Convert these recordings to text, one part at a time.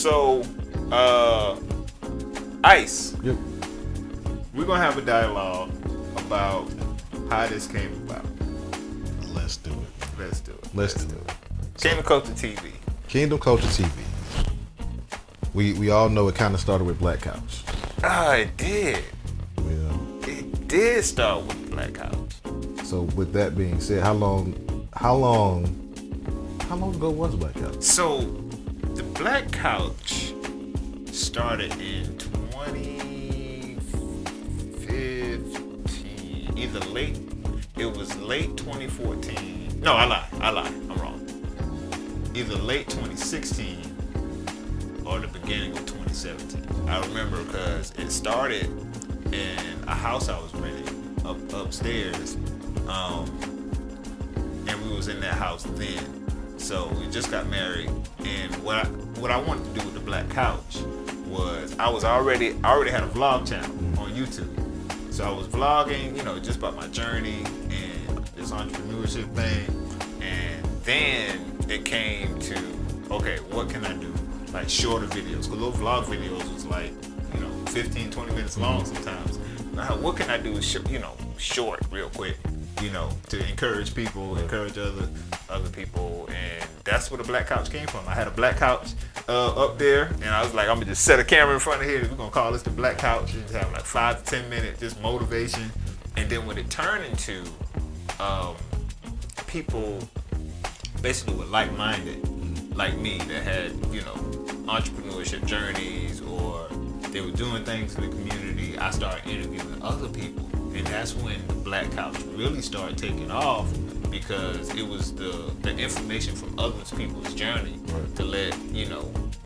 So, Ice. Yep. We're gonna have a dialogue about how this came about. Let's do it. Let's do it. Let's do it. Kingdom Culture TV. Kingdom Culture TV. We all know it kind of started with Black Couch. It did. Yeah. It did start with Black Couch. So with that being said, how long ago was Black Couch? So the Black Couch started in 2015. It was late 2014. No, I lie. I'm wrong. Either late 2016 or the beginning of 2017. I remember because it started in a house I was renting upstairs. And we was in that house then. So we just got married, and what I wanted to do with the Black Couch was I already had a vlog channel on YouTube. So I was vlogging, just about my journey and this entrepreneurship thing. And then it came to, okay, what can I do? Like shorter videos, because those vlog videos was like, 15, 20 minutes long sometimes. Now, what can I do, short, real quick, to encourage people, encourage other people, and that's where the Black Couch came from. I had a Black Couch up there, and I was like, I'm gonna just set a camera in front of here. We're gonna call this the Black Couch, and just have like 5 to 10 minute just motivation. And then when it turned into people basically were like-minded, like me, that had entrepreneurship journeys, or they were doing things in the community, I started interviewing other people. And that's when the Black Couch really started taking off, because it was the information from other people's journey to let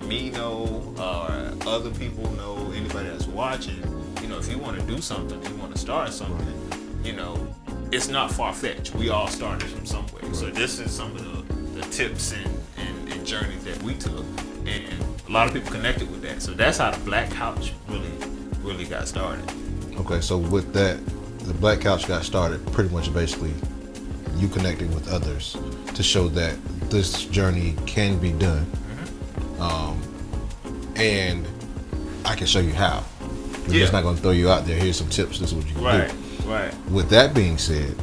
me know, or other people know, anybody that's watching. If you want to do something, you want to start something, it's not far-fetched. We all started from somewhere. So this is some of the tips and journeys that we took, and a lot of people connected with that. So that's how the Black Couch really got started. Okay, so with that, the Black Couch got started pretty much basically you connecting with others to show that this journey can be done. And I can show you how. We're just not going to throw you out there. Here's some tips. This is what you can do. Right. With that being said,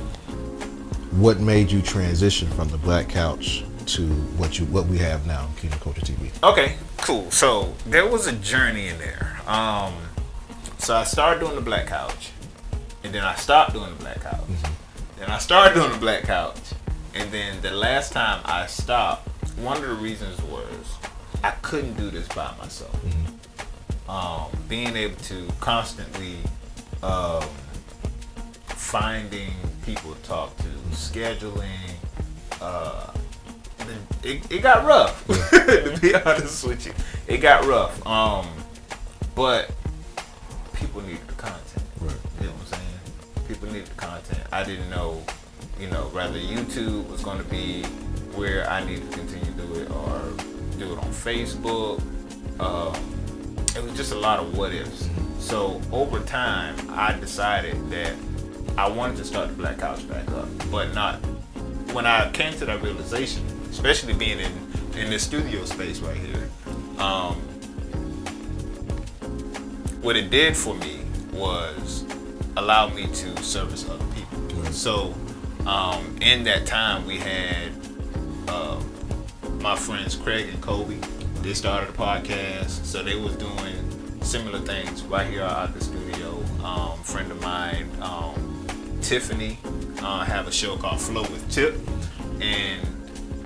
what made you transition from the Black Couch to what we have now, Kingdom Culture TV? Okay, cool. So there was a journey in there. So I started doing the Black Couch, and then I stopped doing the Black Couch. Then I started doing the Black Couch, and then the last time I stopped, one of the reasons was I couldn't do this by myself. Being able to constantly finding people to talk to, scheduling, it got rough. To be honest with you, it got rough. But people needed the content. Right. You know what I'm saying? People needed the content. I didn't know, whether YouTube was going to be where I needed to continue to do it, or do it on Facebook. It was just a lot of what ifs. So over time, I decided that I wanted to start the Black Couch back up, but not. When I came to that realization, especially being in this studio space right here, what it did for me was allow me to service other people. So in that time, we had my friends Craig and Kobe. They started a podcast, so they was doing similar things right here at the studio. Friend of mine, Tiffany, have a show called Flow with Tip, and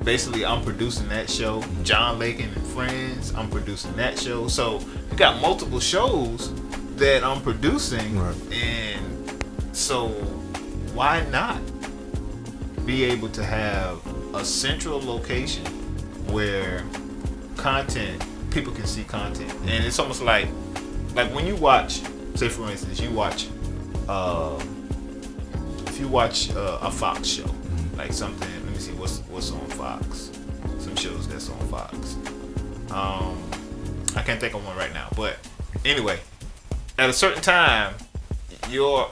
basically I'm producing that show. John Lakin and Friends, I'm producing that show. So we got multiple shows that I'm producing, and so why not be able to have a central location where people can see content. And it's almost like when you watch, say for instance, you watch if you watch a Fox show, like something, let me see what's on Fox, some shows that's on Fox. I can't think of one right now, but anyway, at a certain time, your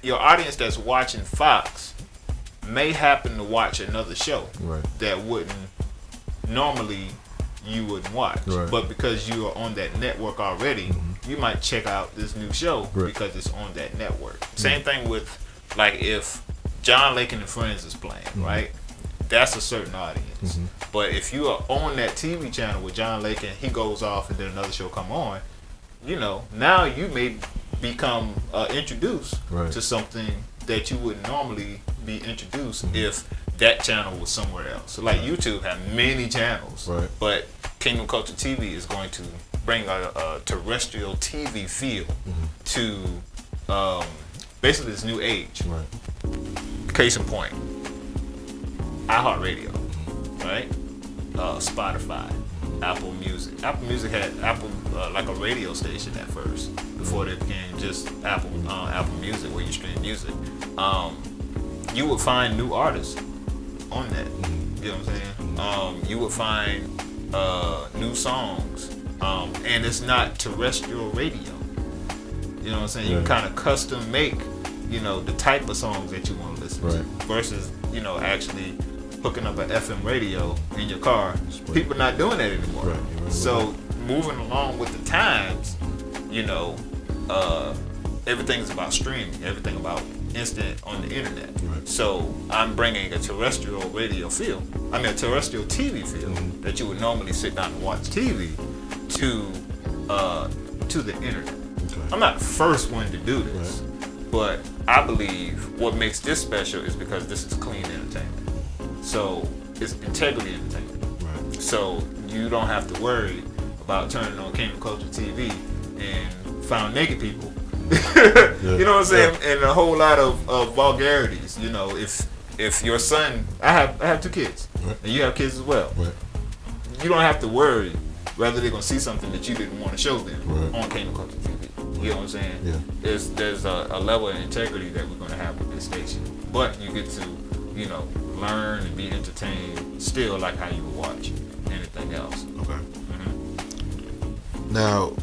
audience that's watching Fox may happen to watch another show that wouldn't normally you wouldn't watch. Right. But because you are on that network already, you might check out this new show because it's on that network. Same thing with, like, if John Lakin and Friends is playing, right? That's a certain audience. But if you are on that TV channel with John Lakin, he goes off and then another show come on, you know, now you may become introduced to something that you wouldn't normally be introduced if that channel was somewhere else. So like YouTube have many channels, but Kingdom Culture TV is going to bring a terrestrial TV feel to basically this new age. Case in point, iHeartRadio, right? Spotify, Apple Music. Apple Music had like a radio station at first before they became just Apple Music where you stream music. You would find new artists on that. You know what I'm saying? You would find new songs, and it's not terrestrial radio. You know what I'm saying? You can kind of custom make, you know, the type of songs that you want to listen to versus, you know, actually hooking up an FM radio in your car. People not doing that anymore. So moving along with the times, you know, everything's about streaming, everything about instant on the internet. So I'm bringing a terrestrial radio feel, a terrestrial TV feel that you would normally sit down and watch TV to the internet. I'm not the first one to do this, but I believe what makes this special is because this is clean entertainment. So it's integrity entertainment. So you don't have to worry about turning on Kingdom Culture TV and found naked people. You know what I'm saying? And a whole lot of vulgarities. You know, if your son, I have 2 kids, and you have kids as well. You don't have to worry whether they're gonna see something that you didn't want to show them on Kingdom Culture TV. You know what I'm saying? There's a level of integrity that we're gonna have with this station, but you get to, you know, learn and be entertained still like how you would watch anything else. Now,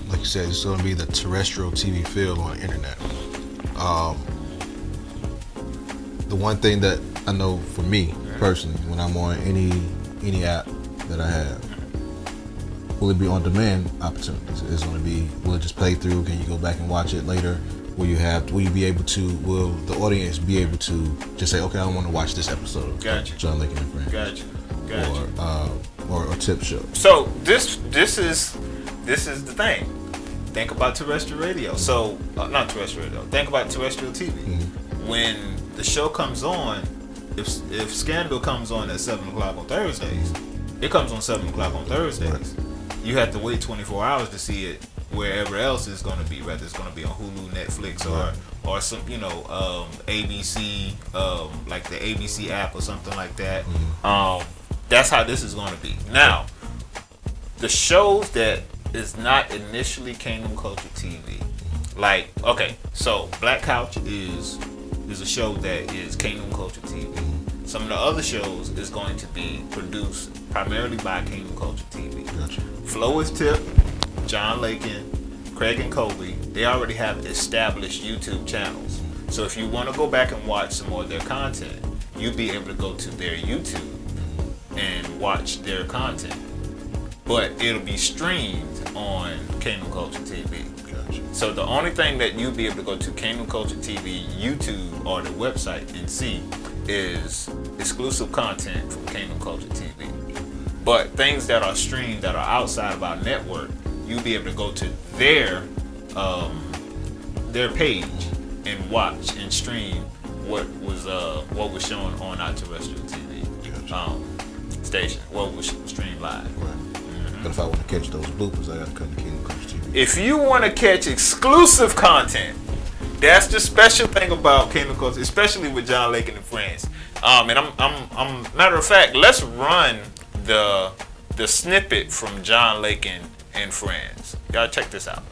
like you said, it's going to be the terrestrial TV feel on the internet. The one thing that I know for me personally, when I'm on any app that I have, will it be on demand opportunities? It's going to be, will it just play through? Can you go back and watch it later? Will you be able to? Will the audience be able to just say, okay, I want to watch this episode of John Lakin and Friends? Or Tip Show. So this is the thing. Think about terrestrial radio. So not terrestrial radio. Think about terrestrial TV. When the show comes on, if Scandal comes on at 7 o'clock on Thursdays, it comes on 7 o'clock on Thursdays. You have to wait 24 hours to see it wherever else it's going to be, whether it's going to be on Hulu, Netflix, or some, you know, ABC, like the ABC app or something like that. That's how this is going to be. Now, the shows that is not initially Kingdom Culture TV, like, okay, so Black Couch is a show that is Kingdom Culture TV. Some of the other shows is going to be produced primarily by Kingdom Culture TV. Flow with Tip, John Lakin, Craig and Kobe, they already have established YouTube channels. So if you want to go back and watch some more of their content, you'll be able to go to their YouTube and watch their content. But it'll be streamed on Kingdom Culture TV. So the only thing that you'll be able to go to Kingdom Culture TV YouTube or the website and see is exclusive content from Kingdom Culture TV. But things that are streamed that are outside of our network, you'll be able to go to their page and watch and stream what was shown on our terrestrial TV station, what was streamed live. But if I want to catch those bloopers, I gotta come to Kingdom Culture TV. If you want to catch exclusive content, that's the special thing about Kingdom Culture, especially with John Lakin and Friends. And I'm matter of fact, let's run the snippet from John Lakin and Friends. Y'all check this out.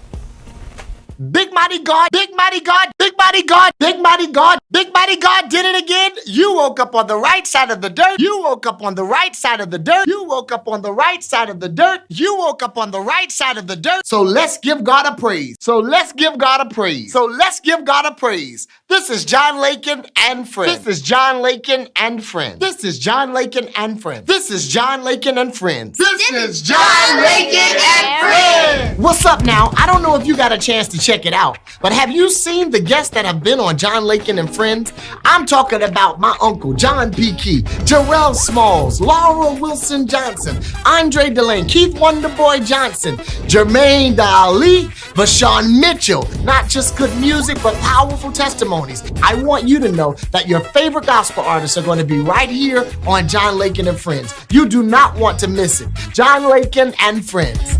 Big mighty God, big mighty God, big mighty God, big mighty God, big mighty God did it again. You woke up on the right side of the dirt. You woke up on the right side of the dirt. You woke up on the right side of the dirt. You woke up on the right side of the dirt. So let's give God a praise. So let's give God a praise. So let's give God a praise. This is John Lakin and friends. This is John Lakin and friends. This is John Lakin and friends. This is John Lakin and friends. This is John Lakin and friends. What's up now? I don't know if you got a chance to check it out, but have you seen the guests that have been on John Lakin and friends? I'm talking about my uncle, John P. Key, Jarrell Smalls, Laura Wilson Johnson, Andre Delane, Keith Wonderboy Johnson, Jermaine Dali, Vashawn Mitchell. Not just good music, but powerful testimonies. I want you to know that your favorite gospel artists are going to be right here on John Lakin and Friends. You do not want to miss it. John Lakin and Friends.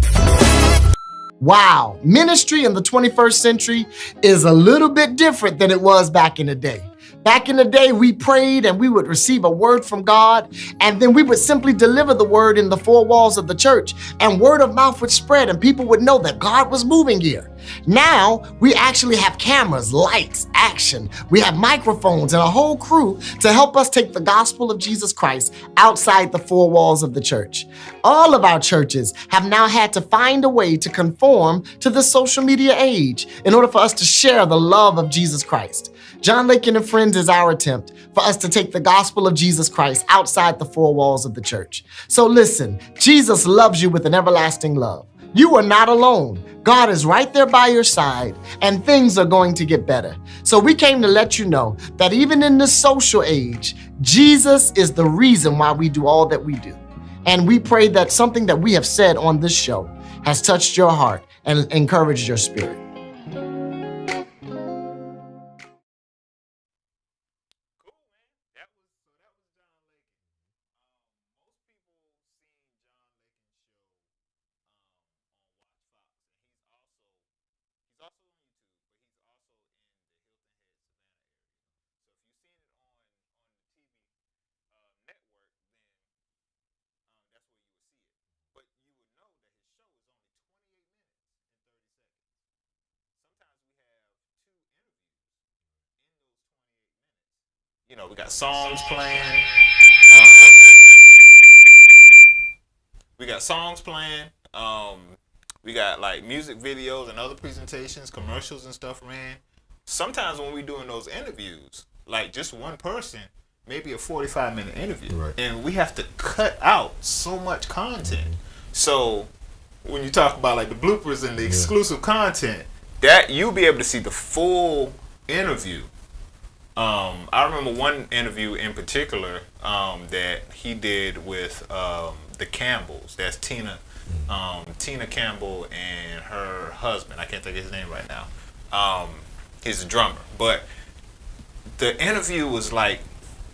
Wow, ministry in the 21st century is a little bit different than it was back in the day. Back in the day, we prayed and we would receive a word from God, and then we would simply deliver the word in the four walls of the church, and word of mouth would spread and people would know that God was moving here. Now, we actually have cameras, lights, action. We have microphones and a whole crew to help us take the gospel of Jesus Christ outside the four walls of the church. All of our churches have now had to find a way to conform to the social media age in order for us to share the love of Jesus Christ. John Lakin and Friends is our attempt for us to take the gospel of Jesus Christ outside the four walls of the church. So listen, Jesus loves you with an everlasting love. You are not alone. God is right there by your side, and things are going to get better. So we came to let you know that even in this social age, Jesus is the reason why we do all that we do. And we pray that something that we have said on this show has touched your heart and encouraged your spirit. You know, we got songs playing. Um, we got songs playing. We got like music videos and other presentations, commercials and stuff ran. Sometimes when we're doing those interviews, like just one person, maybe a 45-minute interview, Right. and we have to cut out so much content. So when you talk about like the bloopers and the exclusive content, that you'll be able to see the full interview. I remember one interview in particular that he did with the Campbells. That's Tina Campbell and her husband. I can't think of his name right now. He's a drummer. But the interview was like,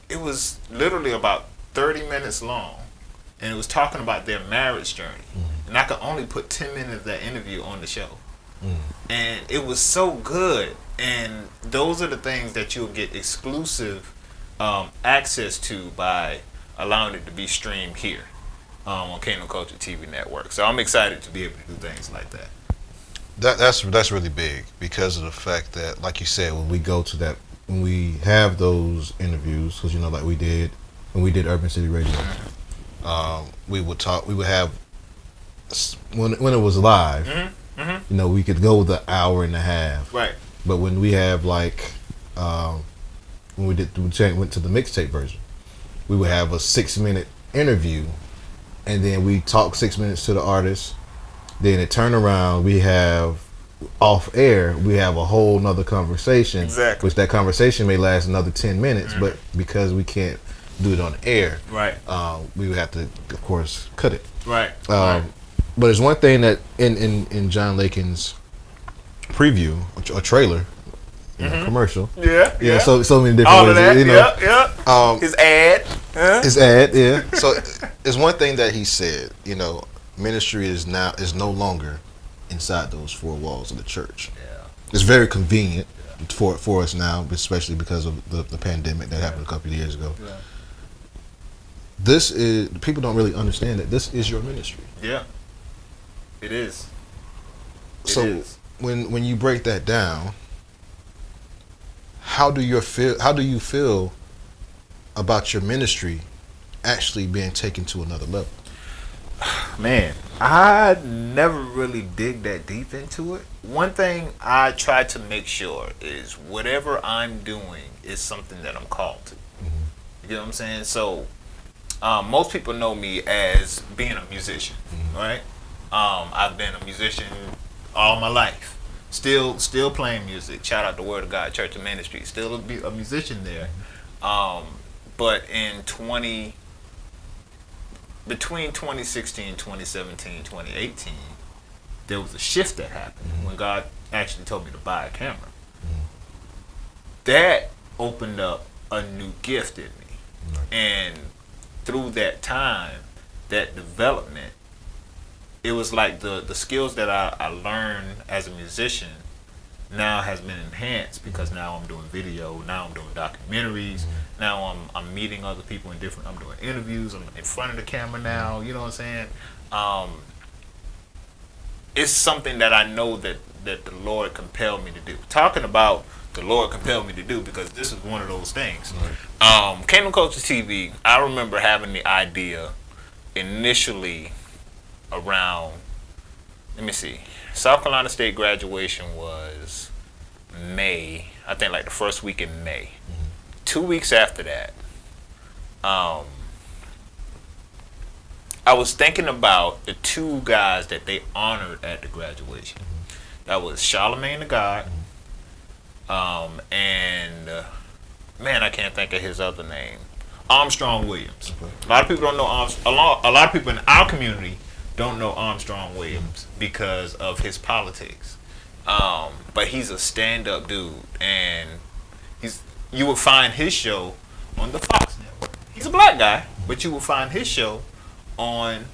it was literally about 30 minutes long. And it was talking about their marriage journey. And I could only put 10 minutes of that interview on the show. And it was so good. And those are the things that you'll get exclusive access to by allowing it to be streamed here on Kingdom Culture TV Network. So I'm excited to be able to do things like that. That's really big because of the fact that, like you said, when we go to that, when we have those interviews, because you know, like we did when we did Urban City Radio, we would have when it was live. You know, we could go the hour and a half. Right. But when we have like, when we went to the mixtape version, we would have a 6-minute interview, and then we talk 6 minutes to the artist. Then it turn around, we have off air, we have a whole nother conversation. Exactly. Which that conversation may last another 10 minutes, but because we can't do it on air, Right. We would have to, of course, cut it. Right. But there's one thing that in John Lakin's preview, a trailer, you know, commercial. Yeah. So many different All ways. of that. You know, Yeah. His ad. his ad. Yeah. So there's one thing that he said. You know, ministry is no longer inside those four walls of the church. Yeah. It's very convenient for us now, especially because of the pandemic that happened a couple of years ago. Yeah. This is, people don't really understand that this is your ministry. Yeah. It is. It So is. when you break that down, how do you feel about your ministry actually being taken to another level? Man, I never really dig that deep into it. One thing I try to make sure is whatever I'm doing is something that I'm called to. You get what I'm saying? So, most people know me as being a musician, right? I've been a musician all my life. Still playing music. Shout out to Word of God Church and Ministry. Still a musician there. But between 2016, 2017, 2018, there was a shift that happened when God actually told me to buy a camera. That opened up a new gift in me. And through that time, that development, it was like the skills that I learned as a musician now has been enhanced, because now I'm doing video, now I'm doing documentaries, now I'm meeting other people I'm doing interviews, I'm in front of the camera now, you know what I'm saying? It's something that I know that the Lord compelled me to do. Talking about the Lord compelled me to do, because this is one of those things. Kingdom Culture TV, I remember having the idea initially around, let me see, South Carolina State graduation was May, I think like the first week in May. 2 weeks after that, I was thinking about the two guys that they honored at the graduation. That was Charlamagne the God, and man, I can't think of his other name, Armstrong Williams. A lot of people don't know a lot of people in our community don't know Armstrong Williams because of his politics. But he's a stand-up dude, and you will find his show on the Fox network. He's a black guy, but you will find his show on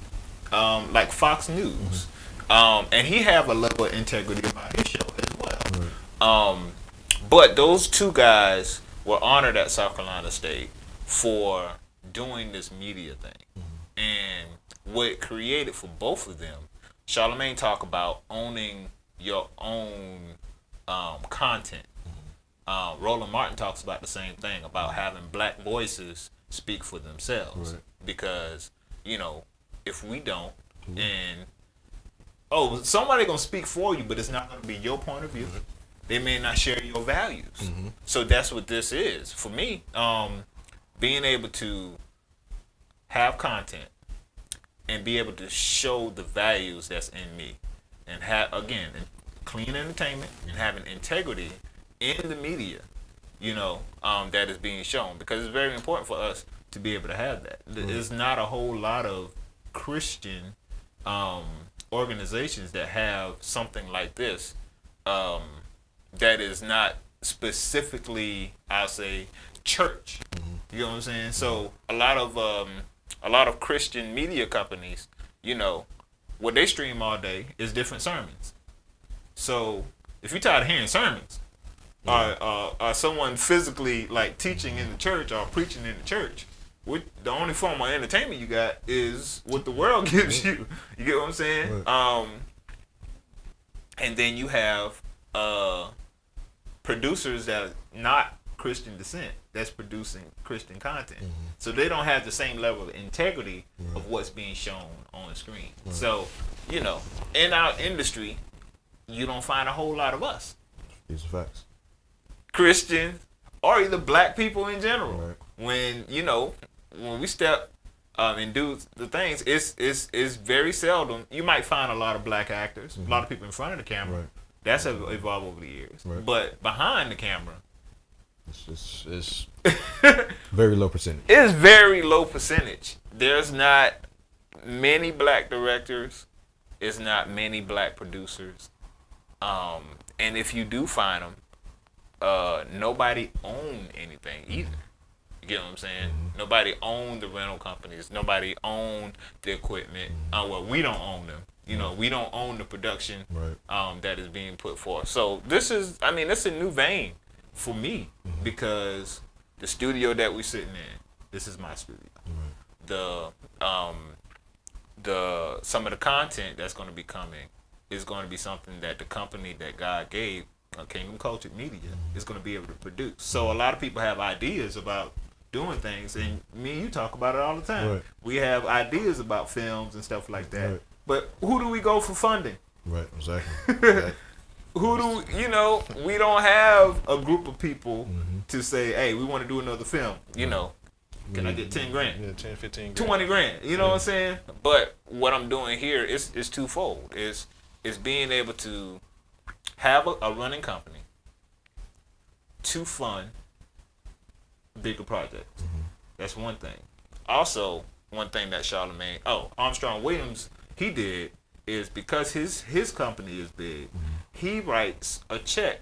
like Fox News. And he have a level of integrity about his show as well. But those two guys were honored at South Carolina State for doing this media thing. And what it created for both of them, Charlamagne talk about owning your own content. Roland Martin talks about the same thing, about having black voices speak for themselves. Right. Because, you know, if we don't, and somebody gonna speak for you, but it's not gonna be your point of view. They may not share your values. So that's what this is for me. Being able to have content and be able to show the values that's in me, and have, again, clean entertainment and having integrity in the media, you know, that is being shown, because it's very important for us to be able to have that. There's not a whole lot of Christian organizations that have something like this that is not specifically, I'll say, church. You know what I'm saying? So a lot of Christian media companies, you know, what they stream all day is different sermons. So if you're tired of hearing sermons, or someone physically like teaching in the church or preaching in the church, the only form of entertainment you got is what the world gives you. You get what I'm saying? Right. And then you have producers that are not Christian descent that's producing Christian content. So they don't have the same level of integrity of what's being shown on screen. So, you know, in our industry, you don't find a whole lot of us. These are facts. Christians, or either black people in general. Right. When, you know, when we step and do the things, it's very seldom. You might find a lot of black actors, a lot of people in front of the camera. Right. That's evolved over the years. Right. But behind the camera, it's very low percentage. It's very low percentage. There's not many black directors. It's not many black producers. And if you do find them, nobody own anything either. You get what I'm saying? Nobody own the rental companies. Nobody own the equipment. Well, we don't own them. You know, we don't own the production that is being put forth. So this is, I mean, it's a new vein for me, because the studio that we're sitting in, this is my studio. The some of the content that's going to be coming is going to be something that the company that God gave, Kingdom Culture Media, is going to be able to produce. So a lot of people have ideas about doing things, and me and you talk about it all the time. Right. We have ideas about films and stuff like that. Right. But who do we go for funding? Right, exactly. Who do we don't have a group of people to say, hey, we want to do another film. Can I get 10 grand? Yeah, 10, 15 grand. 20 grand. You know what I'm saying? But what I'm doing here is twofold. Is being able to have a running company to fund bigger projects. That's one thing. Also, one thing that Armstrong Williams, he did is because his company is big, he writes a check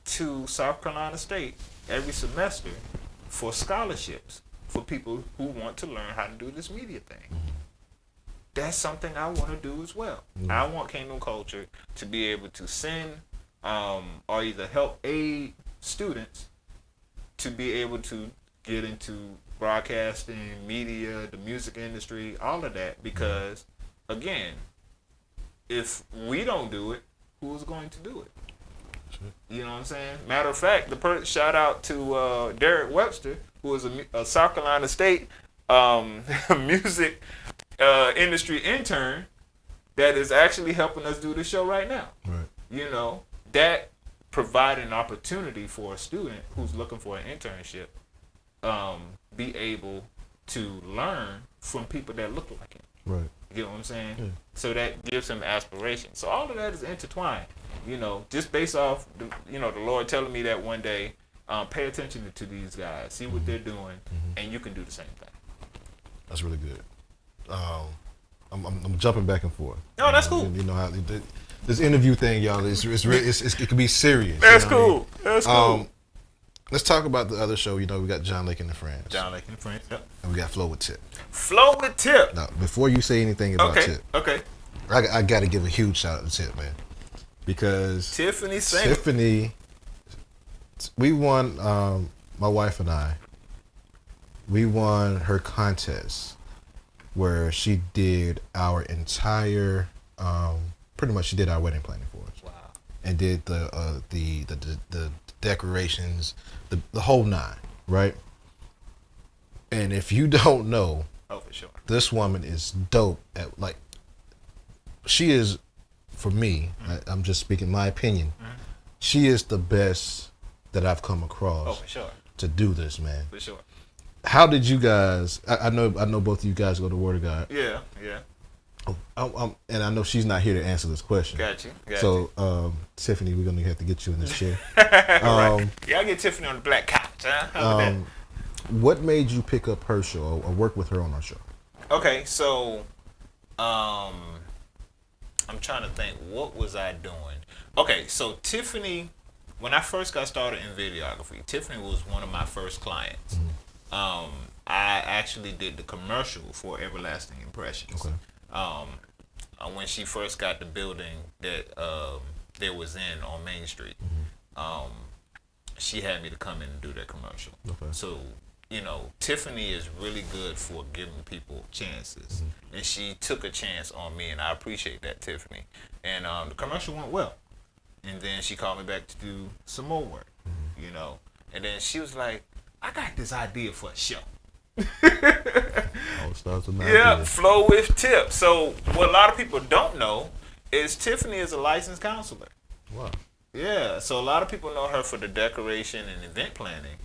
to South Carolina State every semester for scholarships for people who want to learn how to do this media thing. That's something I want to do as well. I want Kingdom Culture to be able to send or either help aid students to be able to get into broadcasting, media, the music industry, all of that. Because, again, if we don't do it, who's going to do it? You know what I'm saying? Matter of fact, shout out to Derek Webster, who is a South Carolina State music industry intern that is actually helping us do this show right now. Right. That provided an opportunity for a student who's looking for an internship be able to learn from people that look like him. Right. You know what I'm saying? Yeah. So that gives him aspiration. So all of that is intertwined. Just based off the Lord telling me that one day, pay attention to these guys, see what they're doing, and you can do the same thing. That's really good. I'm jumping back and forth. No, that's cool. You know how this interview thing, y'all, it can be serious. That's cool. That's cool. Let's talk about the other show. We got John Lake and the Friends. John Lake and the Friends. Yep. And we got Flow with Tip. Flow with Tip. Now, before you say anything about Tip, I got to give a huge shout out to Tip, man, because Tiffany Singer. Tiffany, we won. My wife and I, we won her contest where she did our entire, pretty much she did our wedding planning for us. Wow. And did the decorations, the whole nine, right? And if you don't know, oh, for sure, this woman is dope at, she is, for me, I'm just speaking my opinion, she is the best that I've come across. Oh, for sure. To do this, man. For sure. How did you guys? I know both of you guys go to Word of God. Yeah. And I know she's not here to answer this question. Got you. So, Tiffany, we're gonna have to get you in this chair. Right. Yeah, I'll get Tiffany on the black couch. Huh? What made you pick up her show or work with her on our show? Okay, so I'm trying to think, what was I doing? Okay, so Tiffany, when I first got started in videography, Tiffany was one of my first clients. I actually did the commercial for Everlasting Impressions. Okay. When she first got the building that they was in on Main Street, she had me to come in and do that commercial. Okay. So, Tiffany is really good for giving people chances. And she took a chance on me, and I appreciate that, Tiffany. And the commercial went well. And then she called me back to do some more work, And then she was like, I got this idea for a show. All starts with Yeah, Flow with Tip. So what a lot of people don't know is Tiffany is a licensed counselor. Wow. Yeah, so a lot of people know her for the decoration and event planning,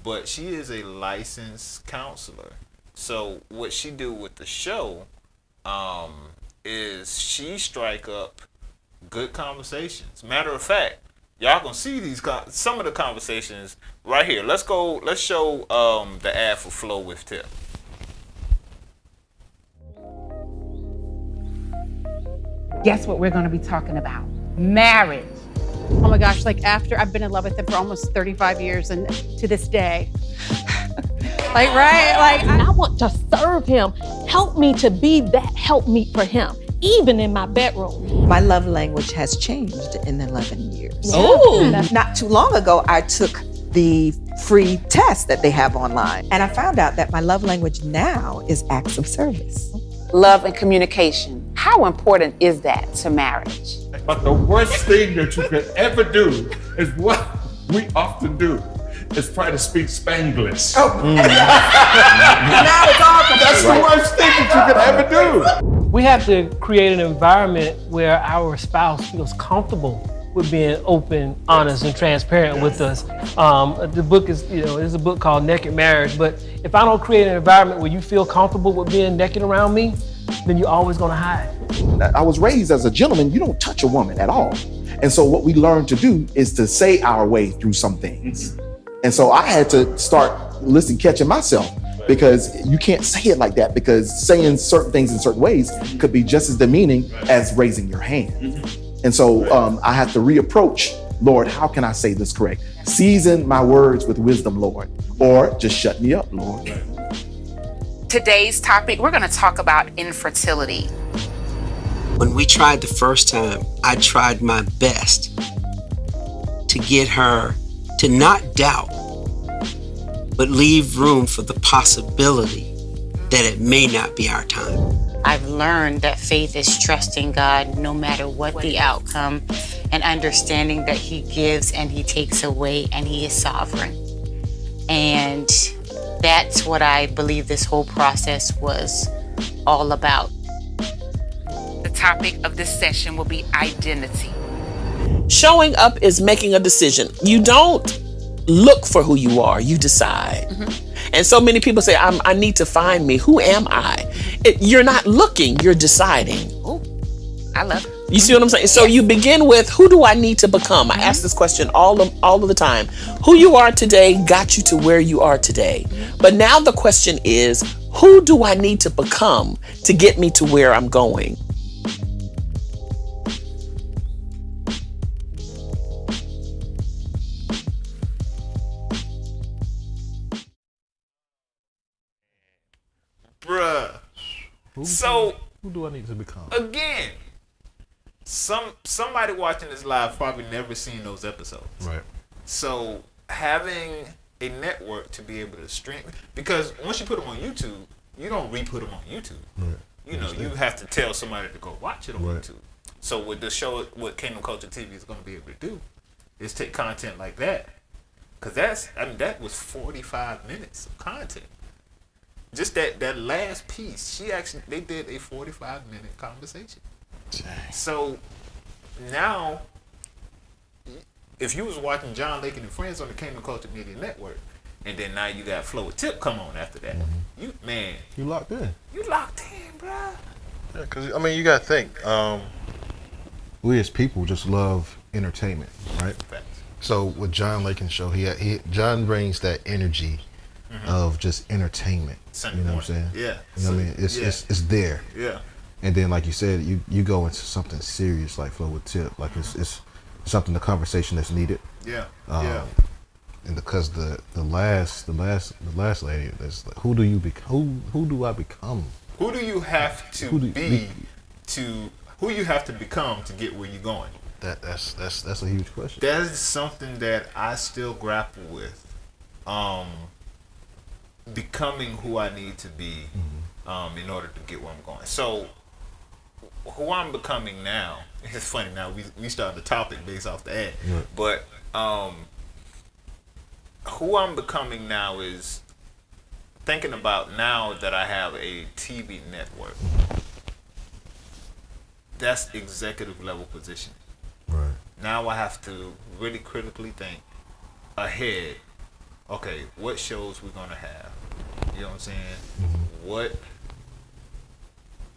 but she is a licensed counselor. So what she do with the show is she strike up good conversations. Matter of fact, y'all gonna see some of the conversations right here. Let's show the ad for Flow with Tip. Guess what we're going to be talking about? Marriage. Oh my gosh, after I've been in love with him for almost 35 years and to this day. I want to serve him. Help me to be that helpmeet for him, even in my bedroom. My love language has changed in 11 years. Oh. Not too long ago, I took the free test that they have online, and I found out that my love language now is acts of service. Love and communication. How important is that to marriage? But the worst thing that you could ever do is what we often do, is try to speak Spanglish. Now it's all That's the worst thing that you could ever do. We have to create an environment where our spouse feels comfortable with being open, honest, and transparent with us. The book is, there's a book called Naked Marriage, but if I don't create an environment where you feel comfortable with being naked around me, then you're always gonna hide. I was raised as a gentleman. You don't touch a woman at all. And so what we learned to do is to say our way through some things. And so I had to start catching myself, because you can't say it like that, because saying certain things in certain ways could be just as demeaning as raising your hand. And so I have to reapproach, Lord, how can I say this correct? Season my words with wisdom, Lord, or just shut me up, Lord. Today's topic, we're going to talk about infertility. When we tried the first time, I tried my best to get her to not doubt, but leave room for the possibility that it may not be our time. I've learned that faith is trusting God no matter what the outcome, and understanding that He gives and He takes away and He is sovereign. And that's what I believe this whole process was all about. The topic of this session will be identity. Showing up is making a decision. You don't look for who you are, you decide. And so many people say, I need to find me. Who am I? You're not looking, you're deciding. Oh, I love it. You see what I'm saying? So you begin with, who do I need to become? I ask this question all of the time. Who you are today got you to where you are today. But now the question is, who do I need to become to get me to where I'm going? Bruh. Who do I need to become? Again, somebody watching this live probably never seen those episodes. Right. So having a network to be able to stream, because once you put them on YouTube, you don't re-put them on YouTube. Right. You have to tell somebody to go watch it on YouTube. So with the show, what Kingdom Culture TV is going to be able to do is take content like that, because that was 45 minutes of content. Just that last piece, they did a 45-minute conversation. Dang. So now, if you was watching John Lakin and Friends on the Kingdom Culture Media Network, and then now you got Flow with Tip come on after that, you locked in. You locked in, bro. Yeah, because you got to think. We as people just love entertainment, right? Facts. So with John Lakin's show, John brings that energy of just entertainment. Sunday you know morning. what I'm saying? Yeah. You know what I mean? It's there. Yeah. And then, like you said, you go into something serious like Flow with Tip, like it's something, the conversation that's needed. Yeah. And because the last lady, that's like, who do you become? Who do I become? Who do you have to who you have to become to get where you're going? That's a huge question. That is something that I still grapple with. Becoming who I need to be in order to get where I'm going. So who I'm becoming now, it's funny now, we started the topic based off the ad, but who I'm becoming now is thinking about, now that I have a TV network, that's executive level position. Right. Now I have to really critically think ahead. Okay, what shows we're gonna have? You know what I'm saying?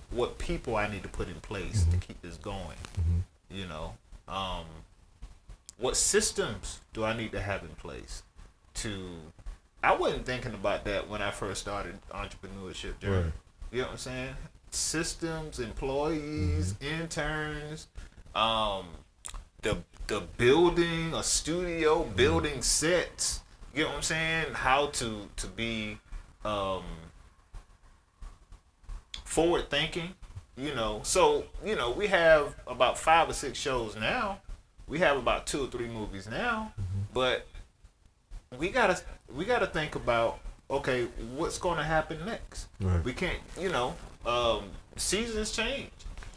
What people I need to put in place to keep this going? You know, what systems do I need to have in place to? I wasn't thinking about that when I first started entrepreneurship journey. Right. You know what I'm saying? Systems, employees, interns, the building a studio, building sets. You know what I'm saying? How to be forward thinking, you know. So, you know, we have about 5 or 6 shows now. We have about 2 or 3 movies now. But we gotta think about, okay, what's gonna happen next? Right. We can't, seasons change.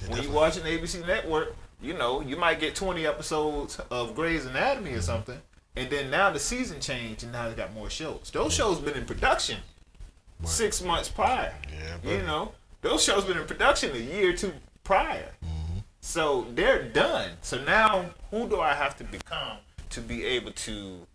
When you watching ABC Network, you know, you might get 20 episodes of Grey's Anatomy or something, and then now the season changed, and now they got more shows. Those shows been in production 6 months prior. Yeah, you know, those shows been in production a year or two prior. So they're done. So now, who do I have to become to be able to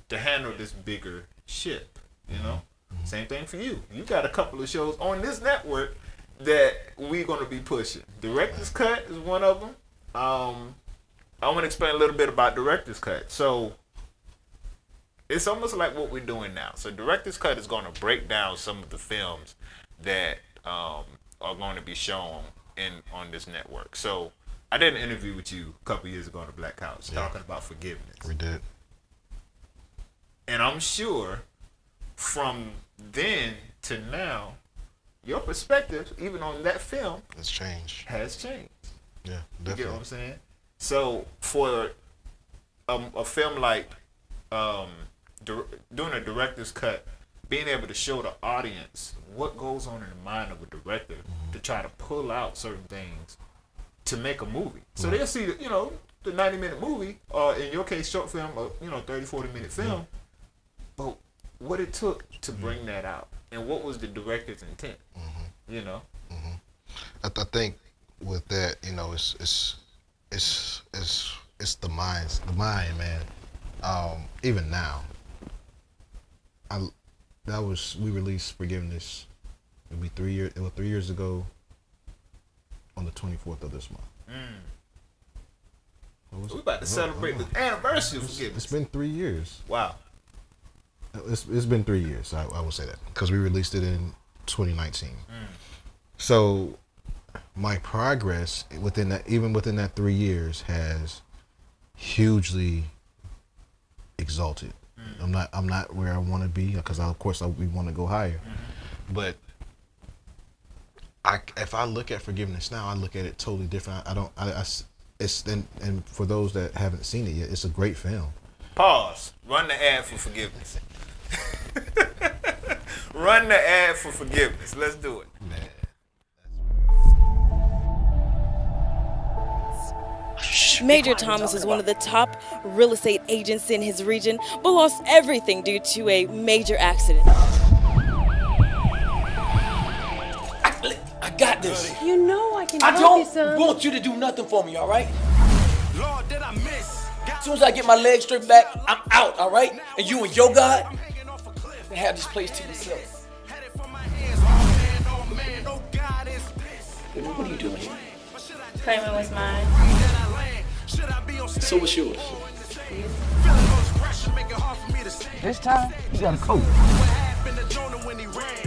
handle this bigger ship? You know, same thing for you. You got a couple of shows on this network that we're gonna be pushing. Director's Cut is one of them. I want to explain a little bit about Director's Cut. So it's almost like what we're doing now. So Director's Cut is going to break down some of the films that are going to be shown on this network. So I did an interview with you a couple years ago on the Black Couch talking about forgiveness. We did. And I'm sure from then to now, your perspective, even on that film, has changed. You Yeah, get definitely. what I'm saying? So for a film like doing a director's cut, being able to show the audience what goes on in the mind of a director to try to pull out certain things to make a movie. So they'll see, you know, the 90-minute movie, or in your case, short film, or, you know, 30, 40-minute film, but what it took to bring that out, and what was the director's intent, you know? I think with that, you know, it's the mind, man. Even now, we released Forgiveness. It'll be 3 years. It was 3 years ago. On the 24th of this month. We're about to celebrate the anniversary of Forgiveness. It's been 3 years. Wow. It's been 3 years. I will say that because we released it in 2019. So my progress within that 3 years has hugely exalted. I'm not where I want to be because of course we want to go higher, but if I look at Forgiveness now, I look at it totally different. And for those that haven't seen it yet, it's a great film. Pause. Run the ad for Forgiveness. Run the ad for Forgiveness. Let's do it. Major Thomas is one of the top real estate agents in his region, but lost everything due to a major accident. I got this. You know I can I help you, don't son. want you to do nothing for me, all right? Lord, did I miss? As soon as I get my legs straight back, I'm out, all right? And you and your God can have this place to yourself. What are you doing here? Claiming what's mine. So what's yours? This time, you got a coach.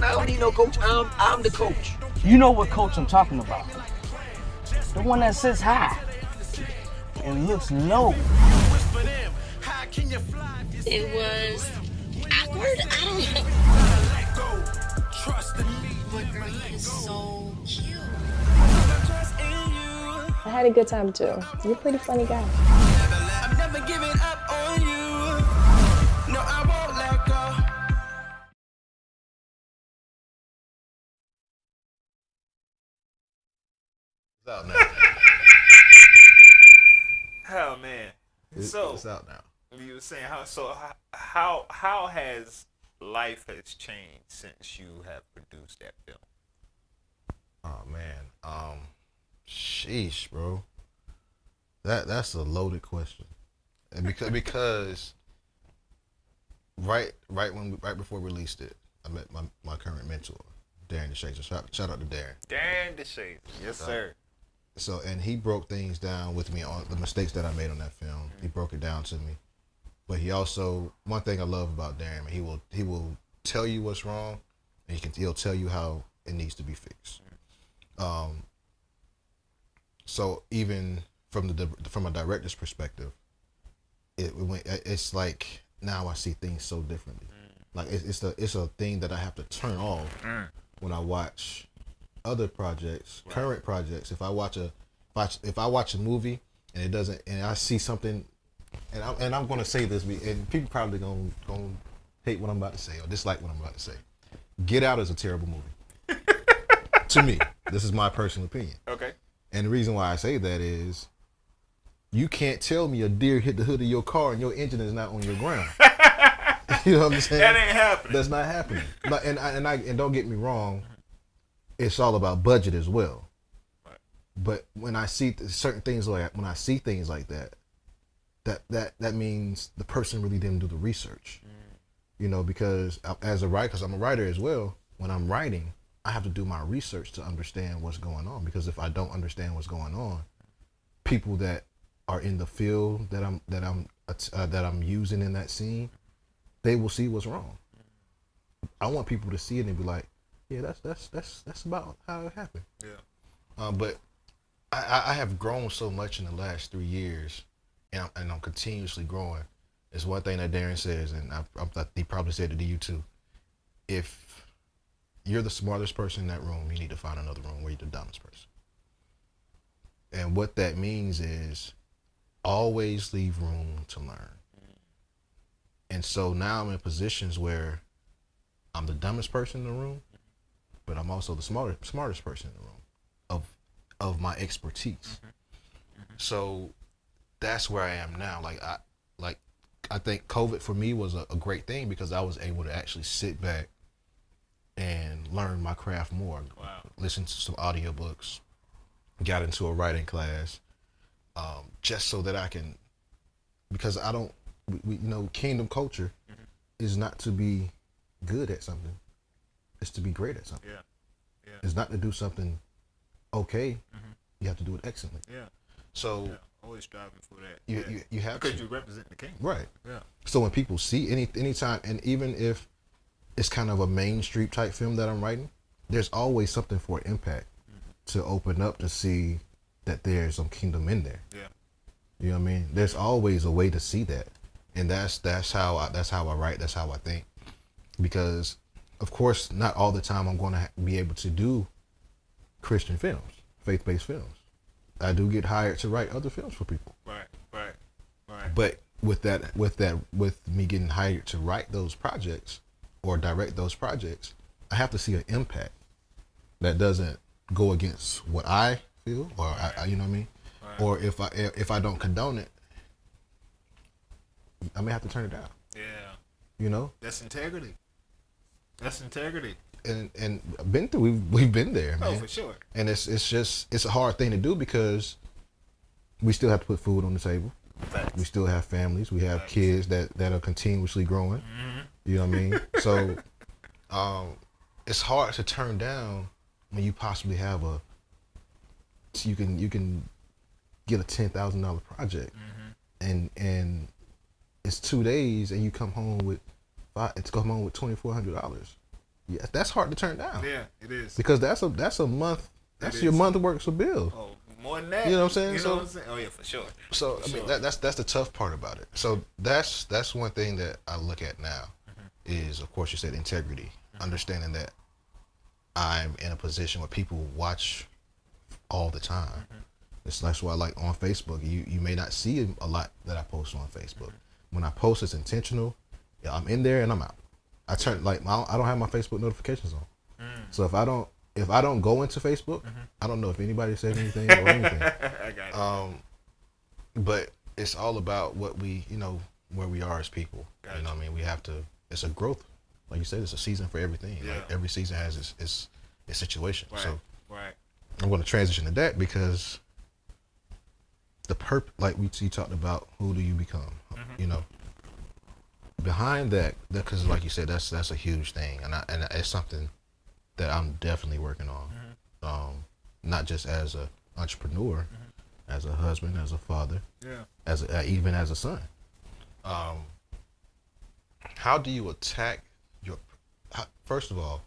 I don't need no coach. I'm the coach. You know what coach I'm talking about. The one that sits high and looks low. It was awkward. I don't know. But he is so cute. I had a good time too. You're a pretty funny guy. I'm never giving up on you. No, I won't let go. It's out now. Oh man. It's out now. You were saying how has life has changed since you have produced that film? Oh man. Sheesh, bro. That's a loaded question. And because right before we released it, I met my current mentor, Darren DeShazer. Shout out to Darren. Darren DeShazer. Yes, sir. So, and he broke things down with me on the mistakes that I made on that film. He broke it down to me. But he also, one thing I love about Darren, he will tell you what's wrong, and he'll tell you how it needs to be fixed. So even from a director's perspective, it's like now I see things so differently. Like it's a thing that I have to turn off when I watch other projects, current projects. If I watch a movie and it doesn't, and I see something, and I'm gonna say this, and people probably gonna hate what I'm about to say or dislike what I'm about to say. Get Out is a terrible movie. To me, this is my personal opinion. Okay. And the reason why I say that is, you can't tell me a deer hit the hood of your car and your engine is not on your ground. You know what I'm saying? That ain't happening. That's not happening. And don't get me wrong, it's all about budget as well. Right. But when I see certain things like that, that means the person really didn't do the research. You know, because as a writer, because I'm a writer as well, when I'm writing, I have to do my research to understand what's going on. Because if I don't understand what's going on, people that are in the field that I'm using in that scene, they will see what's wrong. I want people to see it and be like, yeah, that's about how it happened. Yeah. But I have grown so much in the last 3 years, and I'm continuously growing. It's one thing that Darren says, and he probably said it to you too. If you're the smartest person in that room, you need to find another room where you're the dumbest person. And what that means is always leave room to learn. And so now I'm in positions where I'm the dumbest person in the room, but I'm also the smartest person in the room of my expertise. So that's where I am now. I think COVID for me was a great thing because I was able to actually sit back and learn my craft more. Wow. Listen to some audiobooks, got into a writing class, just so that I can, because I don't, you know, kingdom culture is not to be good at something. It's to be great at something. Yeah. Yeah. It's not to do something okay. You have to do it excellently. Yeah. So always striving for that. You have because to. you represent the king. Right. Yeah. So when people see anytime, and even if it's kind of a Main Street type film that I'm writing, there's always something for impact to open up to see that there's some kingdom in there. Yeah. You know what I mean? There's always a way to see that, and that's how I write. That's how I think. Because, of course, not all the time I'm going to be able to do Christian films, faith-based films. I do get hired to write other films for people. Right. But with me getting hired to write those projects or direct those projects, I have to see an impact that doesn't go against what I feel, or I, you know what I mean. Right. Or if I don't condone it, I may have to turn it down. Yeah. You know. That's integrity. And been through, we've been there, man. Oh, for sure. And it's a hard thing to do because we still have to put food on the table. Facts. We still have families. We have kids that are continuously growing. You know what I mean? So it's hard to turn down when you possibly have you can get a $10,000 project, and it's 2 days, and you come home with $2,400. Yeah, that's hard to turn down. Yeah, it is. Because that's a month. That's your month worth of bills. Oh, more than that. You know what I'm saying? You know what I'm saying? Oh yeah, for sure. So I mean that's the tough part about it. So that's one thing that I look at now is, of course, you said integrity, understanding that I'm in a position where people watch all the time. That's why, like, on Facebook, you may not see a lot that I post on Facebook. When I post, it's intentional. Yeah, I'm in there and I'm out. I turn, like, I don't have my Facebook notifications on. So if I don't go into Facebook, I don't know if anybody said anything or anything. I got it. But it's all about what we, you know, where we are as people. Gotcha. You know what I mean? We have to, it's a growth. Like you said, it's a season for everything. Yeah. Like every season has its situation. Right. So Right. I'm going to transition to that because the like you talked about, who do you become? You know, behind that, because like you said, that's a huge thing, and it's something that I'm definitely working on. Not just as a entrepreneur, as a husband, as a father, even as a son. How do you attack first of all,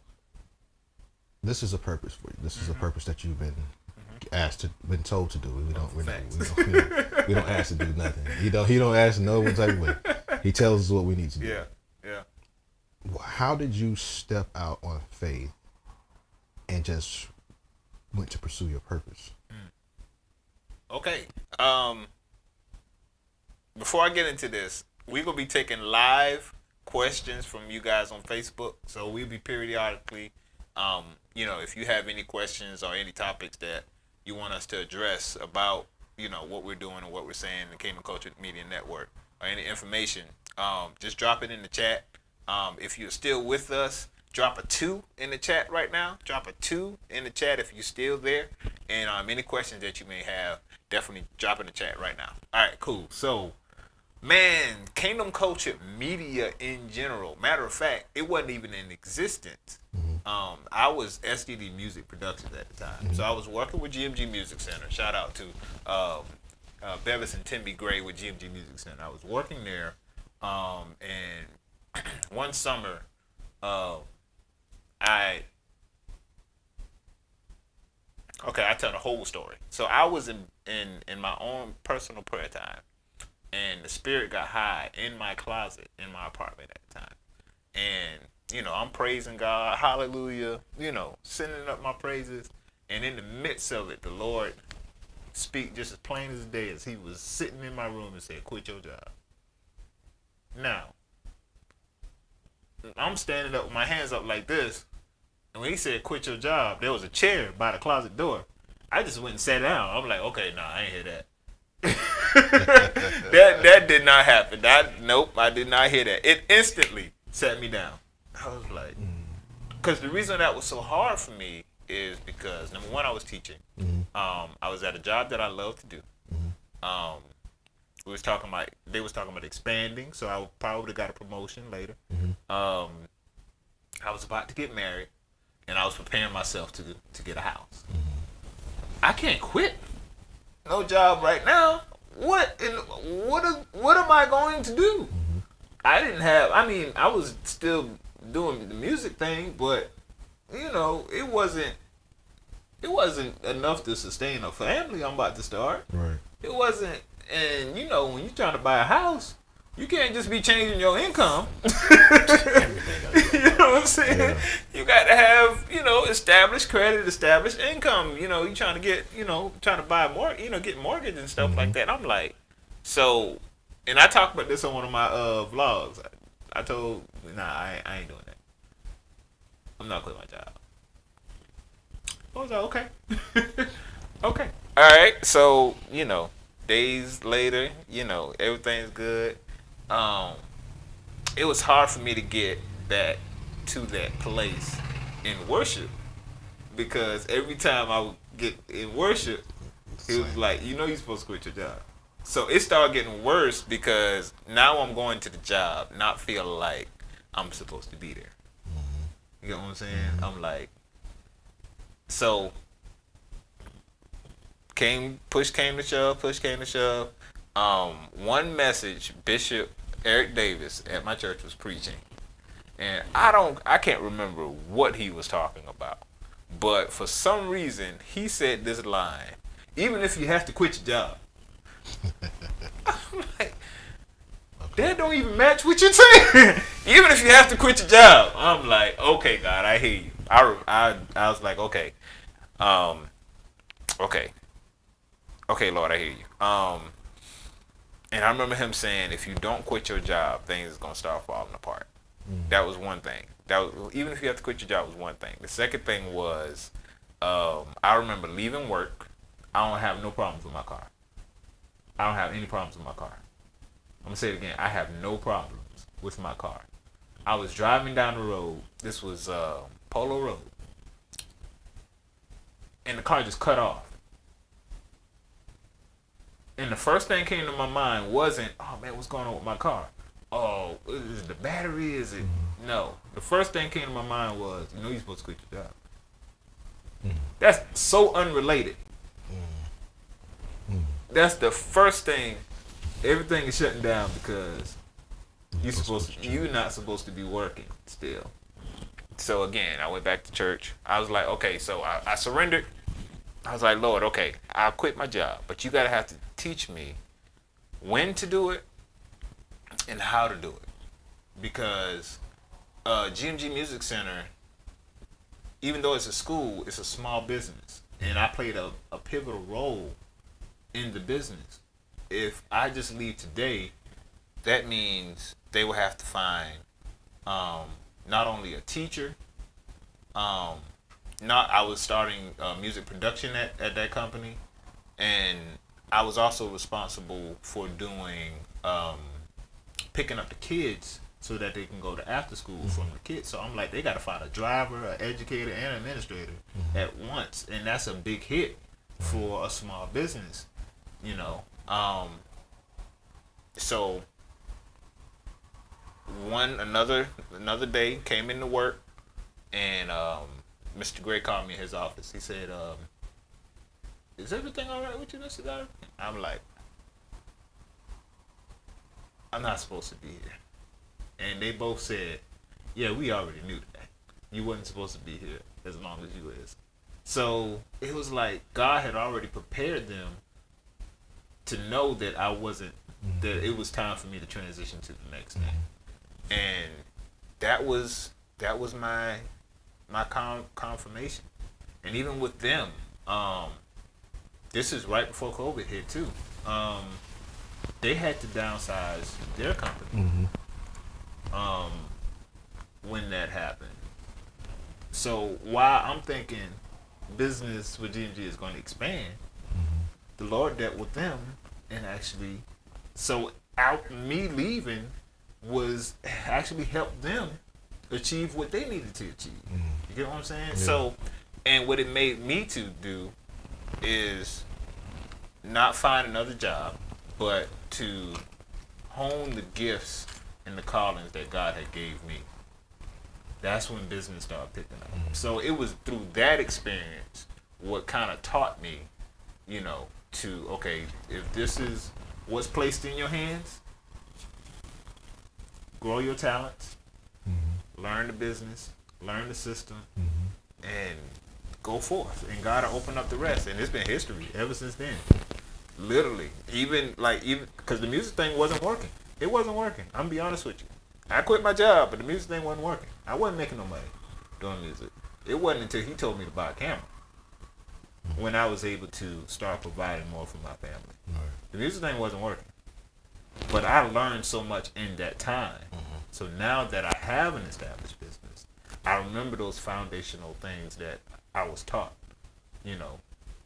this is a purpose for you. This is a purpose that you've been been told to do. We don't ask to do nothing. He don't ask no one type of way. He tells us what we need to do. Yeah. How did you step out on faith and just went to pursue your purpose? Okay. Before I get into this, we're gonna be taking live questions from you guys on Facebook. So we'll be periodically, if you have any questions or any topics that you want us to address about, what we're doing and what we're saying in the Kingdom Culture Media Network, or any information, just drop it in the chat. If you're still with us, drop a 2 in the chat right now. Drop a 2 in the chat if you're still there. And any questions that you may have, definitely drop in the chat right now. All right, cool. So, man, Kingdom Culture Media in general. Matter of fact, it wasn't even in existence. I was SDD Music Productions at the time. So I was working with GMG Music Center. Shout out to Bevis and Timby Gray with GMG Music Center. I was working there, and one summer, I'll tell the whole story. So I was in my own personal prayer time, and the spirit got high in my closet in my apartment at the time. And, I'm praising God, hallelujah, sending up my praises. And in the midst of it, the Lord speak just as plain as day as he was sitting in my room and said, quit your job. Now, I'm standing up with my hands up like this. And when he said, quit your job, there was a chair by the closet door. I just went and sat down. I'm like, okay, nah, I ain't hear that. that did not happen. Nope, I did not hear that. It instantly sat me down. I was like, because the reason that was so hard for me is because, number one, I was teaching. I was at a job that I love to do. They was talking about expanding, so I probably would have got a promotion later. I was about to get married, and I was preparing myself to get a house. I can't quit no job right now. What am I going to do? I was still doing the music thing, but it wasn't enough to sustain a family I'm about to start. Right. It wasn't, and when you're trying to buy a house, you can't just be changing your income. You know what I'm saying? Yeah. You got to have, established credit, established income. You trying to get, trying to buy more, get mortgage and stuff like that. I'm like, so, and I talked about this on one of my vlogs. I told, I ain't doing that. I'm not quitting my job. I was like, okay. Okay. All right. So, days later, everything's good. It was hard for me to get back to that place in worship, because every time I would get in worship, it was like, you're supposed to quit your job. So it started getting worse, because now I'm going to the job not feeling like I'm supposed to be there. You know what I'm saying? I'm like, so push came to shove. One message Bishop Eric Davis at my church was preaching, and I can't remember what he was talking about, but for some reason he said this line: even if you have to quit your job. I'm like, that don't even match what you're saying. Even if you have to quit your job. I'm like, okay, God, I hear you. I was like, okay, okay, Lord, I hear you. And I remember him saying, if you don't quit your job, things is gonna start falling apart. That was one thing. Even if you have to quit your job, was one thing. The second thing was, I remember leaving work. I don't have no problems with my car. I don't have any problems with my car. I'm gonna say it again. I have no problems with my car. I was driving down the road. This was Polo Road, and the car just cut off. And the first thing came to my mind wasn't, oh man, what's going on with my car? Oh, is it the battery? Is it? No. The first thing came to my mind was, you're supposed to quit your job. That's so unrelated. That's the first thing. Everything is shutting down because you're not supposed to be working still. So again, I went back to church. I was like, okay, so I surrendered. I was like, Lord, okay, I'll quit my job, but you gotta have to teach me when to do it and how to do it, because GMG Music Center, even though it's a school, it's a small business, and I played a pivotal role in the business. If I just leave today, that means they will have to find not only a teacher, I was starting music production at that company, and I was also responsible for doing picking up the kids so that they can go to after school from the kids. So I'm like, they got to find a driver, an educator, and an administrator at once, and that's a big hit for a small business, you know. So another day came into work, and Mr. Gray called me in his office. He said, "Is everything all right with you, Mr. Guy?" I'm like, "I'm not supposed to be here." And they both said, "Yeah, we already knew that. You wasn't supposed to be here as long as you is." So it was like God had already prepared them to know that I wasn't, that it was time for me to transition to the next thing. And that was my confirmation. And even with them, this is right before COVID hit too. They had to downsize their company when that happened. So while I'm thinking business with G&G is going to expand, the Lord dealt with them, and actually, so me leaving was actually helped them achieve what they needed to achieve. You get what I'm saying? Yeah. So, and what it made me to do is not find another job, but to hone the gifts and the callings that God had gave me. That's when business started picking up. So it was through that experience what kind of taught me, you know, to, okay, if this is what's placed in your hands, grow your talents, learn the business, learn the system, and go forth. And God will open up the rest. And it's been history ever since then. Literally. Even because the music thing wasn't working. It wasn't working. I'm going to be honest with you. I quit my job, but the music thing wasn't working. I wasn't making no money doing music. It wasn't until he told me to buy a camera when I was able to start providing more for my family. The music thing wasn't working. But I learned so much in that time. So now that I have an established business, I remember those foundational things that I was taught, you know,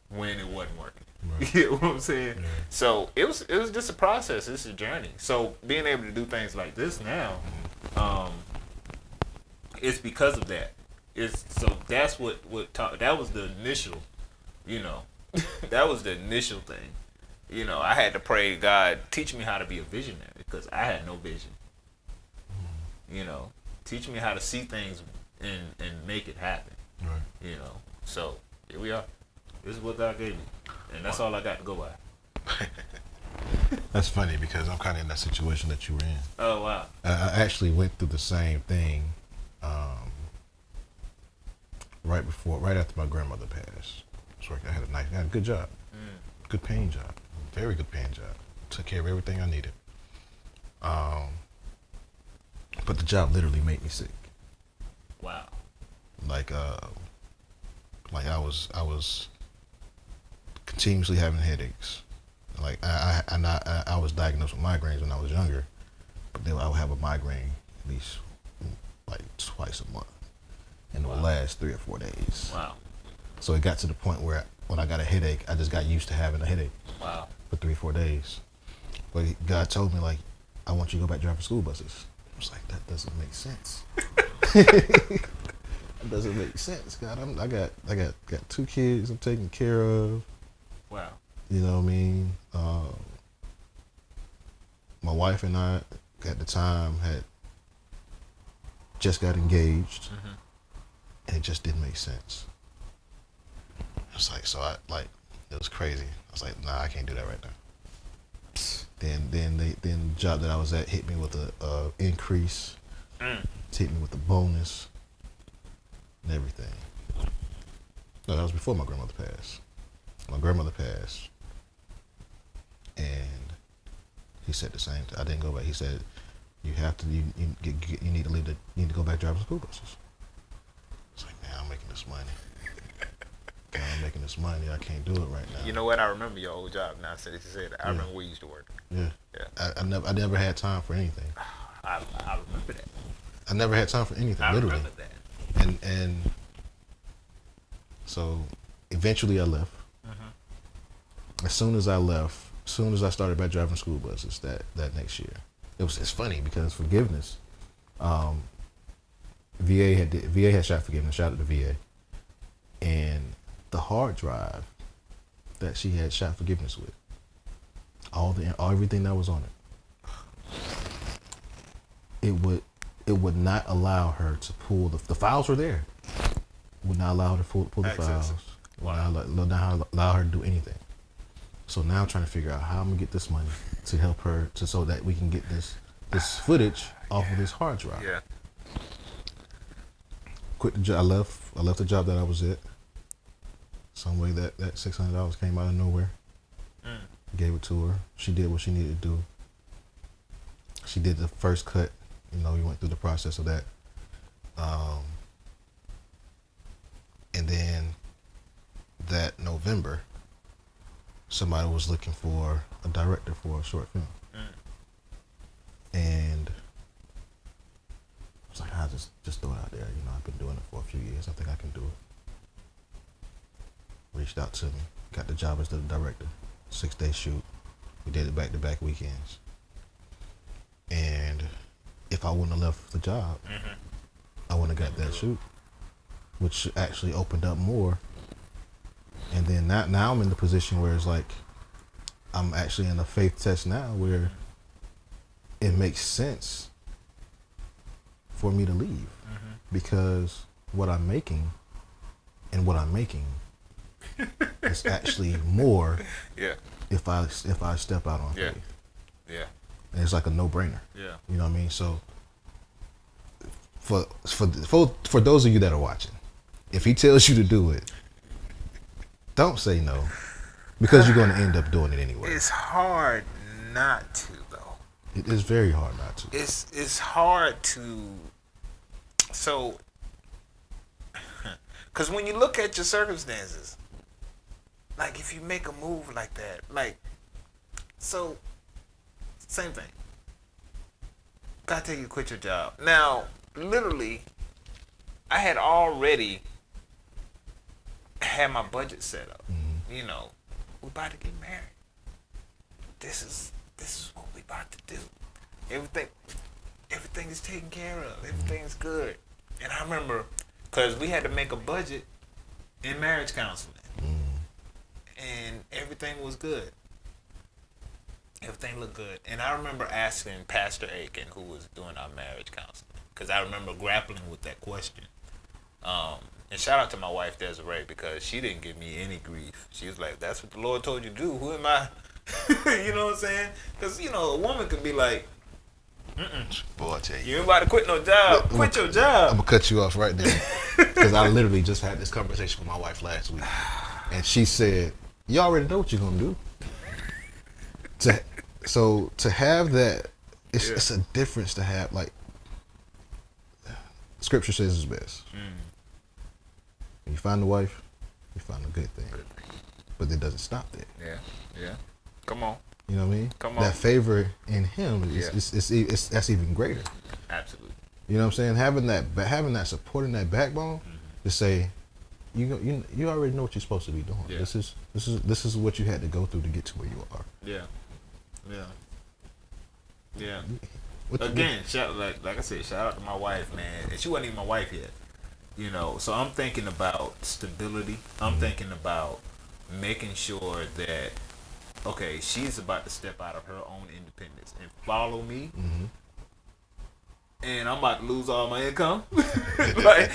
when it wasn't working. You know what I'm saying? So it was just a process. It's a journey. So being able to do things like this now, it's because of that. So that's that was the initial, you know, that was the initial thing. You know, I had to pray, God, teach me how to be a visionary, because I had no vision. You know, teach me how to see things and make it happen. You know, so here we are. This is what God gave me, and that's all I got to go by. That's funny because I'm kind of in that situation that you were in. Oh, wow. I actually went through the same thing right after my grandmother passed. I had a good job, good paying job, very good paying job. Took care of everything I needed. But the job literally made me sick. Wow. Like I was continuously having headaches. Like I was diagnosed with migraines when I was younger, but then I would have a migraine at least like twice a month, and it would last 3 or 4 days. Wow. So it got to the point where when I got a headache, I just got used to having a headache. Wow. For 3 or 4 days. But God told me, like, I want you to go back driving school buses. I was like, that doesn't make sense. That doesn't make sense, God. I got 2 kids I'm taking care of. Wow. You know what I mean? My wife and I at the time had just got engaged, and it just didn't make sense. It's like, it was crazy. I was like, nah, I can't do that right now. Then the job that I was at hit me with a increase, hit me with a bonus, and everything. No, that was before my grandmother passed. My grandmother passed, and he said the same thing. I didn't go back. He said, you need to leave you need to go back driving school buses. It's like, man, I'm making this money. I'm making this money. I can't do it right now. You know what? I remember your old job. Now since you said that, I remember where you used to work. Yeah. I never had time for anything. I remember that. I never had time for anything. Literally. Remember that. And So eventually I left. As soon as I left, as soon as I started back driving school buses that next year, it's funny because forgiveness, VA had shot forgiveness, shout out to VA, and the hard drive that she had shot forgiveness with, everything that was on it, it would not allow her to pull the files were there. Would not allow her to pull the files. Would not allow her to do anything. So now I'm trying to figure out how I'm gonna get this money to help her so that we can get this footage off of this hard drive. Yeah. Quit the job. I left the job that I was at. Some way that $600 came out of nowhere. Gave it to her. She did what she needed to do. She did the first cut. We went through the process of that. And then that November, somebody was looking for a director for a short film. And I was like, I'll just throw it out there. I've been doing it for a few years. I think I can do it. Reached out to me, got the job as the director. 6-day shoot. We did it back-to-back weekends. And if I wouldn't have left the job, I wouldn't have got that shoot, which actually opened up more. And then now I'm in the position where it's like I'm actually in a faith test now where it makes sense for me to leave because what I'm making is actually more if I step out on faith. Yeah. And it's like a no-brainer. Yeah. You know what I mean? So for those of you that are watching, if he tells you to do it, don't say no, because you're going to end up doing it anyway. It's hard not to, though. It is very hard not to. It's hard to. So, because when you look at your circumstances, like if you make a move like that, so same thing. Gotta tell you to quit your job. Now, literally, I had already had my budget set up. We're about to get married. This is what we about to do. Everything is taken care of. Everything's good. And I remember, because we had to make a budget in marriage counseling. And everything was good. Everything looked good. And I remember asking Pastor Aiken, who was doing our marriage counseling, because I remember grappling with that question. And shout out to my wife, Desiree, because she didn't give me any grief. She was like, that's what the Lord told you to do. Who am I? You know what I'm saying? Because, a woman could be like, boy, I tell you. You ain't about to quit no job. Quit your job. I'm going to cut you off right there. Because I literally just had this conversation with my wife last week. And she said, you already know what you're going to do. So to have that, it's a difference to have, Scripture says it's best. When you find a wife, you find a good thing. But it doesn't stop there. Yeah. Come on. You know what I mean? Come on. That favor in him is that's even greater. Absolutely. You know what I'm saying? Having that support and that backbone to say, you already know what you're supposed to be doing. Yeah. This is what you had to go through to get to where you are. Yeah. Again, like I said, shout out to my wife, man. And she wasn't even my wife yet. So I'm thinking about stability. I'm thinking about making sure that, okay, she's about to step out of her own independence and follow me. And I'm about to lose all my income. I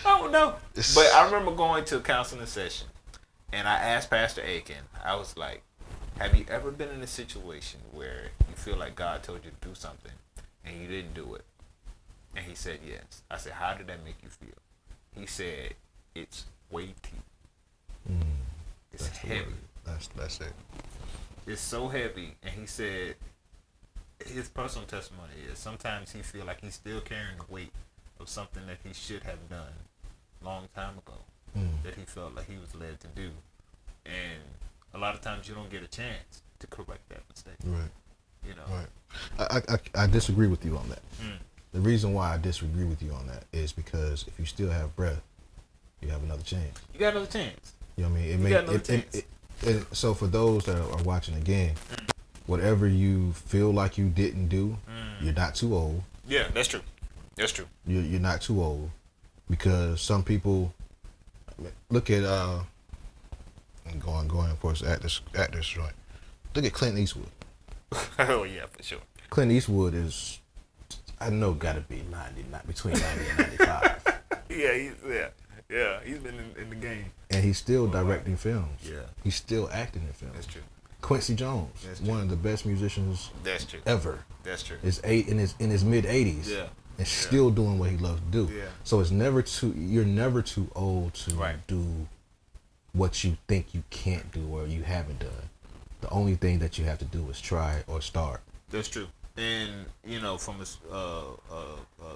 don't know. But I remember going to a counseling session, and I asked Pastor Aiken, I was like, have you ever been in a situation where you feel like God told you to do something and you didn't do it? And he said yes. I said, how did that make you feel? He said, it's weighty. It's heavy. That's it. It's so heavy. And he said, his personal testimony is sometimes he feel like he's still carrying the weight of something that he should have done long time ago, that he felt like he was led to do. And a lot of times you don't get a chance to correct that mistake. Right. I disagree with you on that. The reason why I disagree with you on that is because if you still have breath, you have another chance. You got another chance. You know what I mean? You got another chance. So for those that are watching again, whatever you feel like you didn't do, you're not too old. Yeah, that's true. That's true. You're not too old, because some people look at going of course actors joint. Look at Clint Eastwood. Oh yeah, for sure. Clint Eastwood is, I know, got to be 90, not between 90 and 95. Yeah, he's been in the game. And he's still directing films. Yeah. He's still acting in films. That's true. Quincy Jones, one of the best musicians That's true. ever. That's true. Is in his mid 80s. Yeah. And still doing what he loves to do. Yeah. So you're never too old to do what you think you can't do or you haven't done. The only thing that you have to do is try or start. That's true. And from a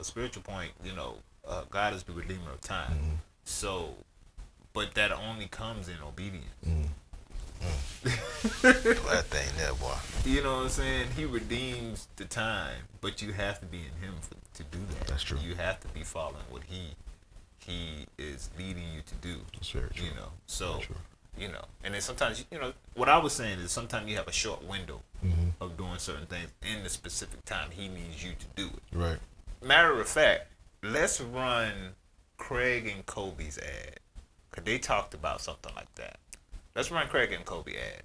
spiritual point, God is the redeemer of time. Mm-hmm. So, but that only comes in obedience. That thing there, boy. You know what I'm saying? He redeems the time, but you have to be in Him to do that. That's true. You have to be following what He is leading you to do. That's very true. So and then sometimes what I was saying is sometimes you have a short window of doing certain things in the specific time He needs you to do it. Right. Matter of fact, let's run Craig and Kobe's ad, because they talked about something like that. Let's run Craig and Kobe ad.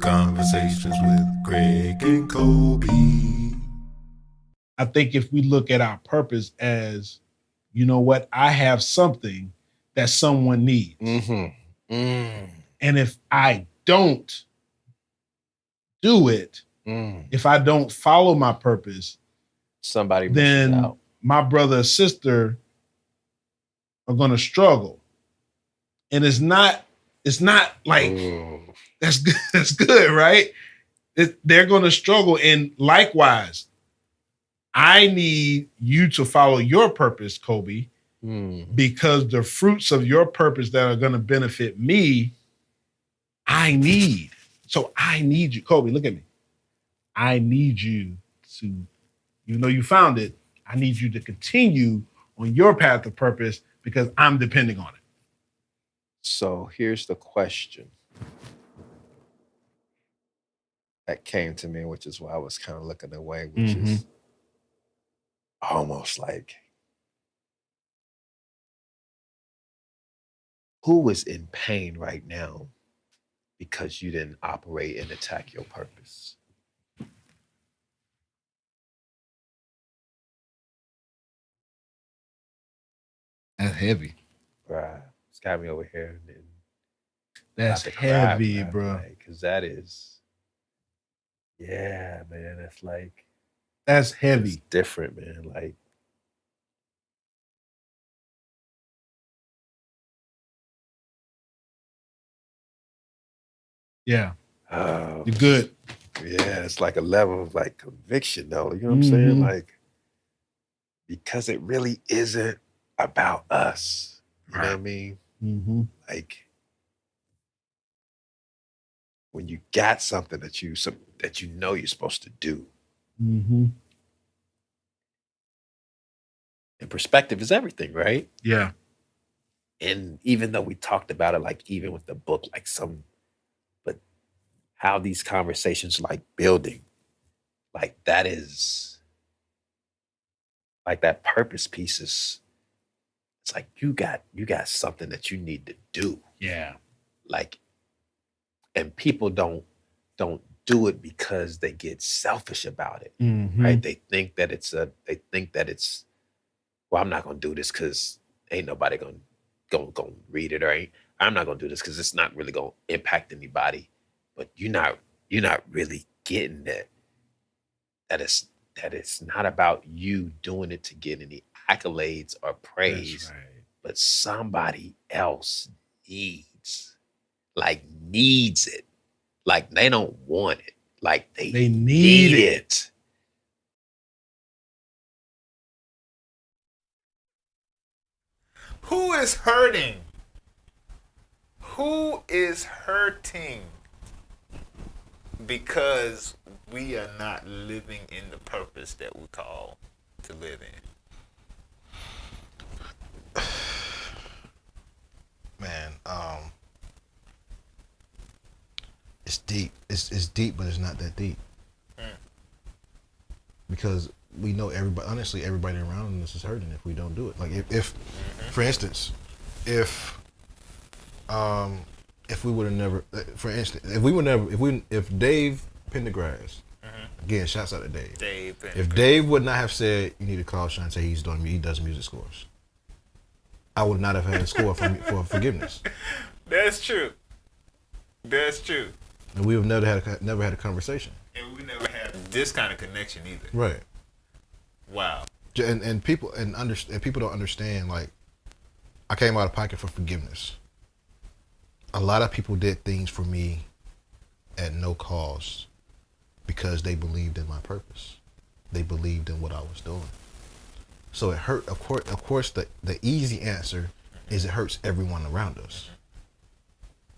Conversations with Craig and Kobe. I think if we look at our purpose as, you know what, I have something that someone needs. And if I don't do it, if I don't follow my purpose, somebody then out. My brother or sister are going to struggle. And it's not like that's good. That's good, right? They're going to struggle. And likewise, I need you to follow your purpose, Kobe, because the fruits of your purpose that are going to benefit me, I need. So I need you. Kobe, look at me. I need you to, even though you found it, I need you to continue on your path of purpose because I'm depending on it. So here's the question that came to me, which is why I was kind of looking away, which is almost like, who is in pain right now because you didn't operate and attack your purpose? That's heavy. Right. It's got me over here. And That's about to cry, heavy, man, bro. Because that is, yeah, man. It's like, That's heavy. it's different, man. Like, Yeah. oh, You're good. yeah, it's like a level of like conviction, though. You know what I'm saying? Mhm. Like, because it really isn't about us. You know what I mean? Mm-hmm. Like, when you got something that you know you're supposed to do, Mm-hmm. and perspective is everything, right? Yeah. And even though we talked about it, like even with the book, but how these conversations like building, like that is, like that purpose piece is, it's like you got something that you need to do. Yeah. Like, and people don't do it because they get selfish about it, Mhm. right? They think that it's well, I'm not gonna do this because ain't nobody gonna read it, or I'm not gonna do this because it's not really gonna impact anybody. But you're not really getting that it's not about you doing it to get any accolades or praise, but somebody else needs it. Like they don't want it. Like they need it. Who is hurting? Who is hurting? Because we are not living in the purpose that we call to live in. Man, it's deep. It's deep, but it's not that deep. Because we know everybody. Honestly, everybody around us is hurting if we don't do it. Like if for instance, if we would have never, for instance, if Dave Pendergrass, again, shouts out to Dave. If Dave would not have said you need to call Shantae, he does music scores, I would not have had a score for forgiveness. That's true. That's true. And we have never had a conversation. And we never had this kind of connection either. Right. Wow. And people people don't understand. Like, I came out of pocket for forgiveness. A lot of people did things for me at no cost because they believed in my purpose. They believed in what I was doing. So it hurt. Of course, the easy answer is it hurts everyone around us.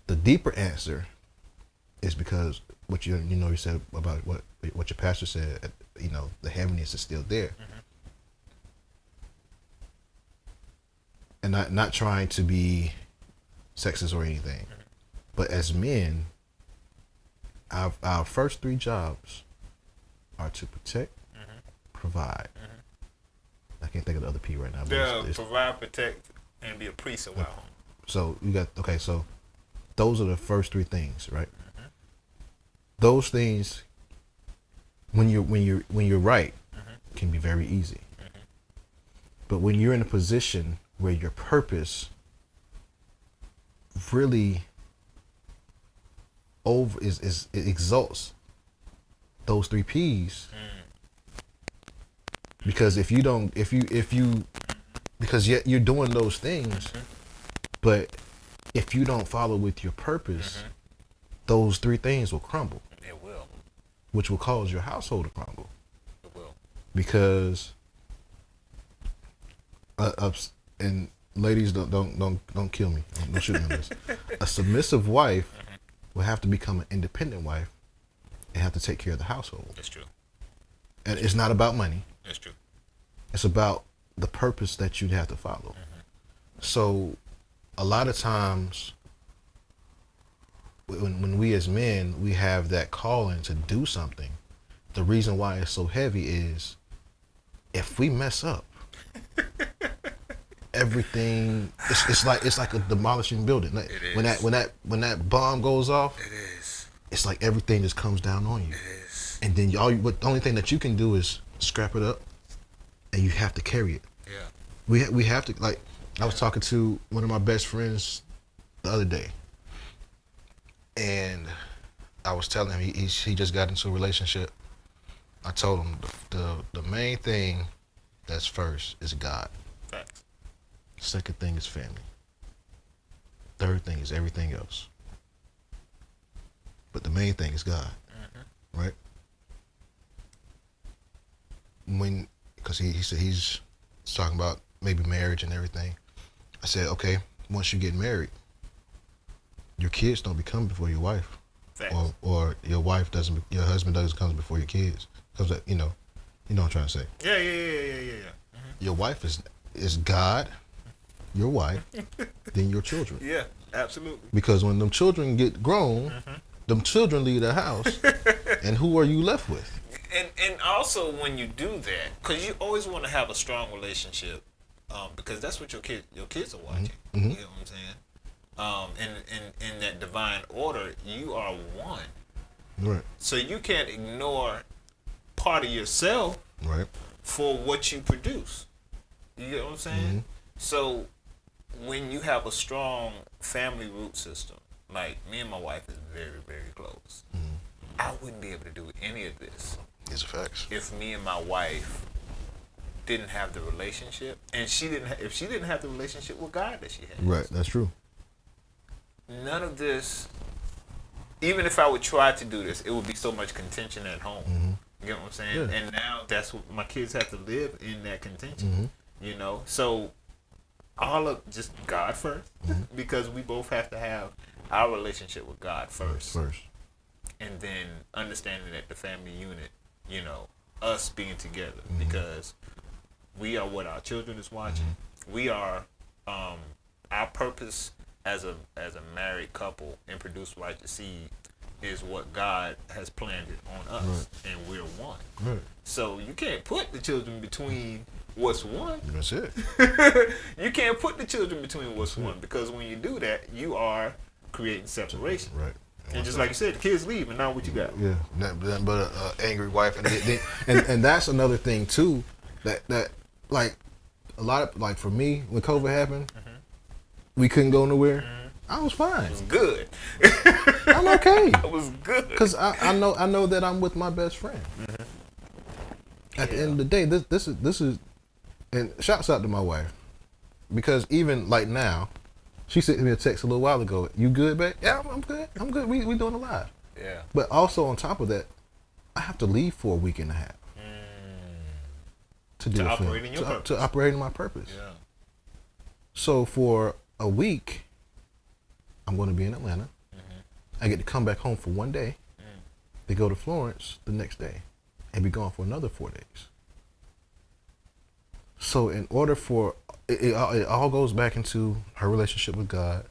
The deeper answer is because what you said about what your pastor said. The heaviness is still there, and not trying to be sexist or anything, but as men, our first 3 jobs are to protect, provide. I can't think of the other P right now. But provide, protect, and be a priest of our home. So you got So those are the first 3 things, right? Those things, when you're right, can be very easy. But when you're in a position where your purpose really it exalts those 3 P's, because because yet you're doing those things, but if you don't follow with your purpose, those 3 things will crumble. It will. Which will cause your household to crumble. It will. Because and ladies, don't kill me. Don't shoot me on this. A submissive wife will have to become an independent wife and have to take care of the household. That's true. And it's not about money. That's true. It's about the purpose that you have to follow. So a lot of times when we as men, we have that calling to do something, the reason why it's so heavy is if we mess up, everything it's like a demolishing building. Like, It when that bomb goes off, It is. it's like everything just comes down on you. It is. And then the only thing that you can do is scrap it up, and you have to carry it. Yeah. We have to, like, I was talking to one of my best friends the other day, and I was telling him he just got into a relationship. I told him the main thing that's first is God. Facts. Second thing is family. Third thing is everything else. But the main thing is God, right? Because he said he's talking about maybe marriage and everything. I said, okay, once you get married, your kids don't become before your wife, or your husband doesn't come before your kids. Because you know what I'm trying to say. Yeah. Your wife is God, your wife, then your children. Yeah, absolutely. Because when them children get grown, them children leave the house, and who are you left with? And also when you do that, because you always want to have a strong relationship, because that's what your kids are watching. You know what I'm saying? In that divine order, you are one. Right. So you can't ignore part of yourself, right, for what you produce. You get what I'm saying? So when you have a strong family root system, like me and my wife is very, very close. I wouldn't be able to do any of this. These are facts. If me and my wife didn't have the relationship, and if she didn't have the relationship with God that she has. Right, that's true. None of this, even if I would try to do this, it would be so much contention at home. You get what I'm saying? Yeah. And now that's what my kids have to live in, that contention. You know, so all of just God first, because we both have to have our relationship with God first. and then understanding that the family unit, you know, us being together, because we are what our children is watching. We are our purpose as a married couple and produce righteous seed is what God has planted on us, and we're one. Right. So you can't put the children between what's one. That's it. You can't put the children between what's one, because when you do that, you are creating separation. Right. And just like you said, the kids leave, and now what you got? Yeah, but angry wife, and that's another thing too. That like a lot of, like, for me, when COVID happened, we couldn't go nowhere. I was fine. It was good. I'm okay. It was good because I know that I'm with my best friend. At the end of the day, this is, and shouts out to my wife, because even like now, she sent me a text a little while ago. You good, babe? Yeah, I'm good. I'm good. We doing a live. Yeah. But also on top of that, I have to leave for a week and a half to do operate in your purpose. To operate in my purpose. Yeah. So for a week, I'm going to be in Atlanta. I get to come back home for one day. They go to Florence the next day, and be gone for another 4 days. So in order for it all goes back into her relationship with God,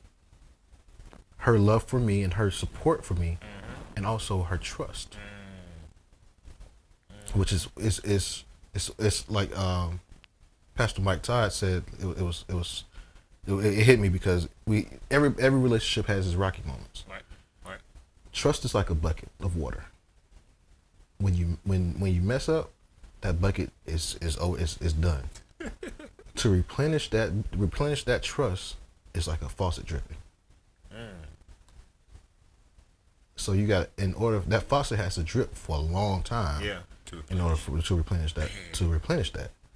her love for me, and her support for me, and also her trust, which is like Pastor Mike Todd said. It hit me because every relationship has its rocky moments. Right. Trust is like a bucket of water. When you mess up, that bucket is done. To replenish that trust is like a faucet dripping. So you got, that faucet has to drip for a long time. Yeah. In order to replenish that.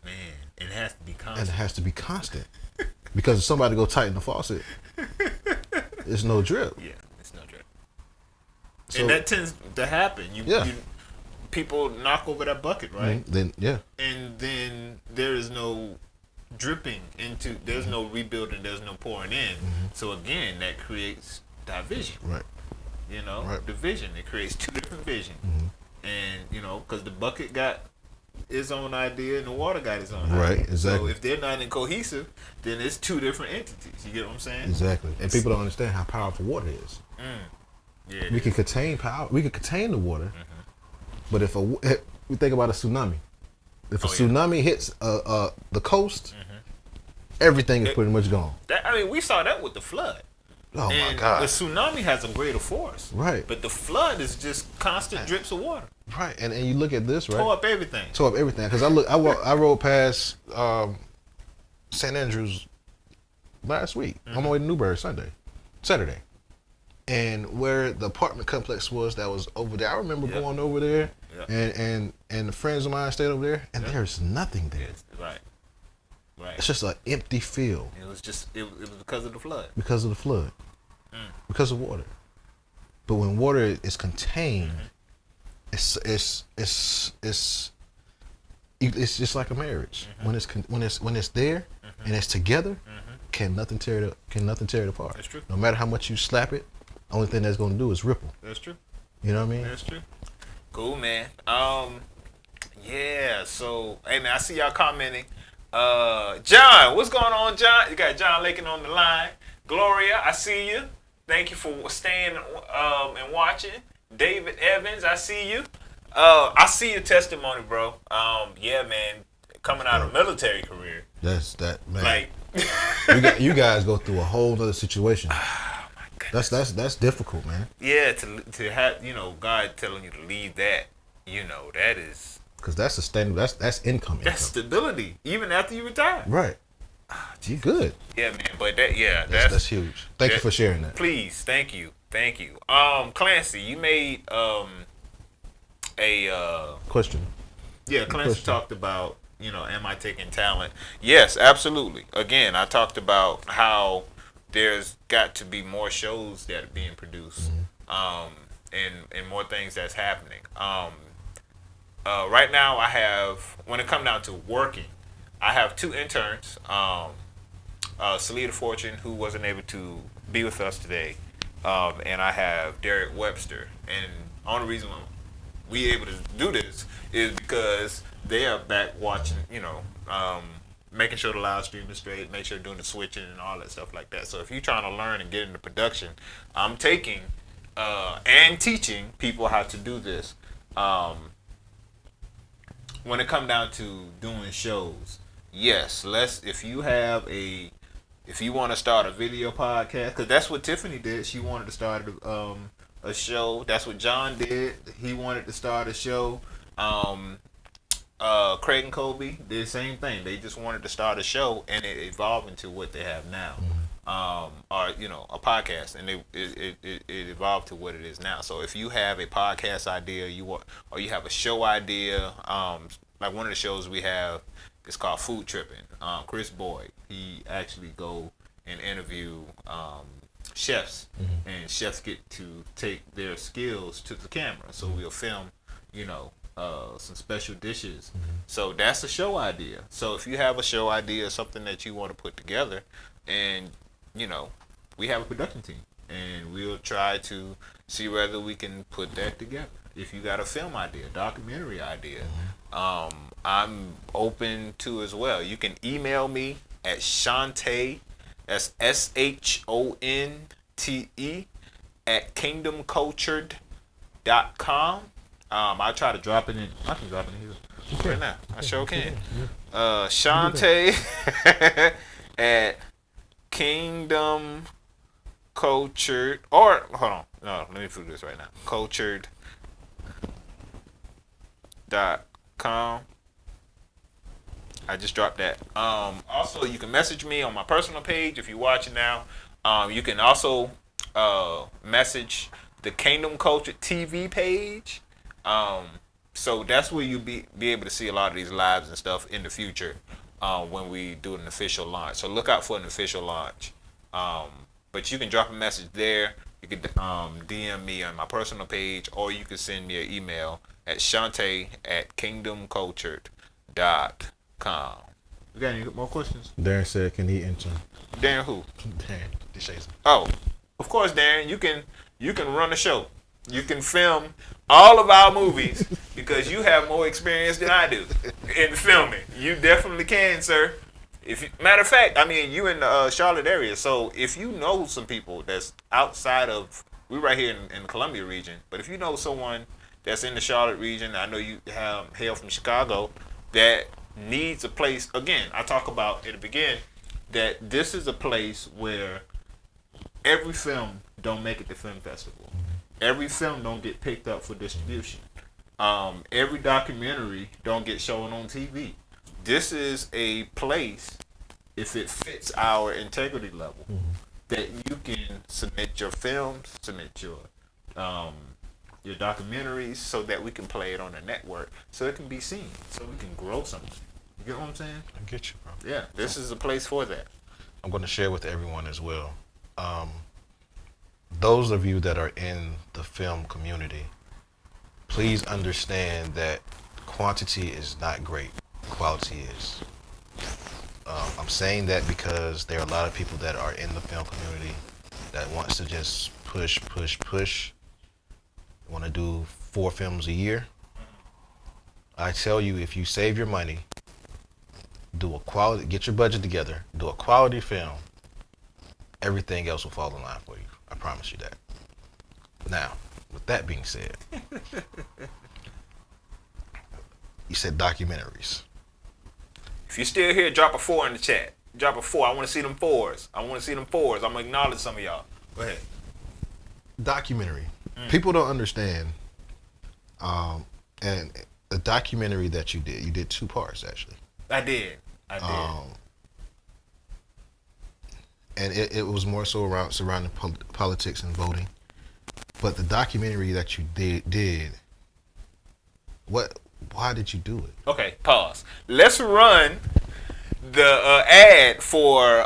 Man, it has to be constant. And it has to be constant. Because if somebody go tighten the faucet, it's no drip. Yeah, it's no drip. So, and that tends to happen. People knock over that bucket, right? And then there is no dripping into. There's no rebuilding. There's no pouring in. So again, that creates division. Right. You know, division. It creates two different visions. And you know, because the bucket got its own idea and the water got its own idea. Right, exactly. So if they're not in cohesive, then it's two different entities. You get what I'm saying? Exactly. And people don't understand how powerful water is. Yeah. We can contain power. We can contain the water, but if we think about a tsunami, if a tsunami hits the coast, everything is pretty much gone. We saw that with the flood. Oh and my God! The tsunami has a greater force, right? But the flood is just constant drips of water, right? And you look at this, right? Tore up everything. Because I rode past St. Andrews last week on my way to Newberry Saturday, and where the apartment complex was that was over there. I remember going over there, and the friends of mine stayed over there, and there's nothing there. Right. It's just an empty field. It was because of the flood. Because of the flood. Because of water. But when water is contained, it's just like a marriage. When it's there and it's together, can nothing tear it apart. That's true. No matter how much you slap it, only thing that's gonna do is ripple. That's true. You know what I mean? That's true. Cool, man. Yeah. So, hey man, I see y'all commenting. John, what's going on, John? You got John Lakin on the line. Gloria, I see you. Thank you for staying and watching. David Evans, I see you. I see your testimony, bro. Yeah, man, coming out of military career. That's that, man. Like, you guys go through a whole other situation. Oh my goodness. That's difficult, man. Yeah, to have God telling you to leave that, that is. Because that's sustainable. That's income. That's stability, even after you retire. Right. You good. Yeah, man. But that's huge. Thank you for sharing that. Please, thank you. Clancy, you made a question. Yeah, Clancy talked about, am I taking talent? Yes, absolutely. Again, I talked about how there's got to be more shows that are being produced, and more things that's happening. Right now, I have, when it comes down to working, I have 2 interns. Salida Fortune, who wasn't able to be with us today, and I have Derek Webster. And Only reason why we able to do this is because they are back watching, making sure the live stream is straight, make sure doing the switching and all that stuff like that. So if you're trying to learn and get into production, I'm taking and teaching people how to do this. When it come down to doing shows, yes, if you want to start a video podcast, because that's what Tiffany did. She wanted to start a show. That's what John did. He wanted to start a show. Craig and Kobe did the same thing. They just wanted to start a show, and it evolved into what they have now, or a podcast, and it evolved to what it is now. So if you have a podcast idea, or you have a show idea, like one of the shows we have is called Food Tripping. Chris Boyd, he actually go and interview chefs, and chefs get to take their skills to the camera. So we'll film, some special dishes. So that's a show idea. So if you have a show idea, something that you want to put together, and we have a production team, and we'll try to see whether we can put that together. If you got a film idea, documentary idea, I'm open to as well. You can email me at Shonte, that's SHONTE at kingdomcultured.com. I try to drop it in. I can drop it in here right now. I sure can. Shonte at Kingdom Cultured, or hold on, no, let me do this right now. Cultured.com. I just dropped that. Also, you can message me on my personal page if you're watching now. You can also message the Kingdom Culture TV page. So that's where you'll be able to see a lot of these lives and stuff in the future when we do an official launch. So look out for an official launch. But you can drop a message there. You can DM me on my personal page, or you can send me an email at Shonte at kingdomcultured.com. You got any more questions? Darren said, can he enter? Darren who? Darren DeShazer. Oh, of course, Darren. You can run a show. You can film all of our movies because you have more experience than I do in filming. You definitely can, sir. Matter of fact, you in the Charlotte area, so if you know some people that's outside of, we're right here in the Columbia region, but if you know someone that's in the Charlotte region, I know you have hail from Chicago, that needs a place, again, I talk about at the beginning, that this is a place where every film don't make it to film festival. Every film don't get picked up for distribution. Every documentary don't get shown on TV. This is a place, if it fits our integrity level, that you can submit your films, submit your documentaries, so that we can play it on the network, so it can be seen, so we can grow something. You get what I'm saying? I get you, bro. Yeah, this is a place for that. I'm going to share with everyone as well. Those of you that are in the film community, please understand that quantity is not great. Quality is. I'm saying that because there are a lot of people that are in the film community that wants to just push. Want to do 4 films a year. I tell you, if you save your money, do a quality, get your budget together, do a quality film, everything else will fall in line for you. I promise you that. Now, with that being said, you said documentaries. If you're still here, drop a 4 in the chat. Drop a 4. I want to see them 4s. I'm going to acknowledge some of y'all. Go ahead. Documentary. People don't understand. And the documentary that you did 2 parts actually. I did. And it was more so surrounding politics and voting. But the documentary that you did, why did you do it? Okay, pause. Let's run the ad for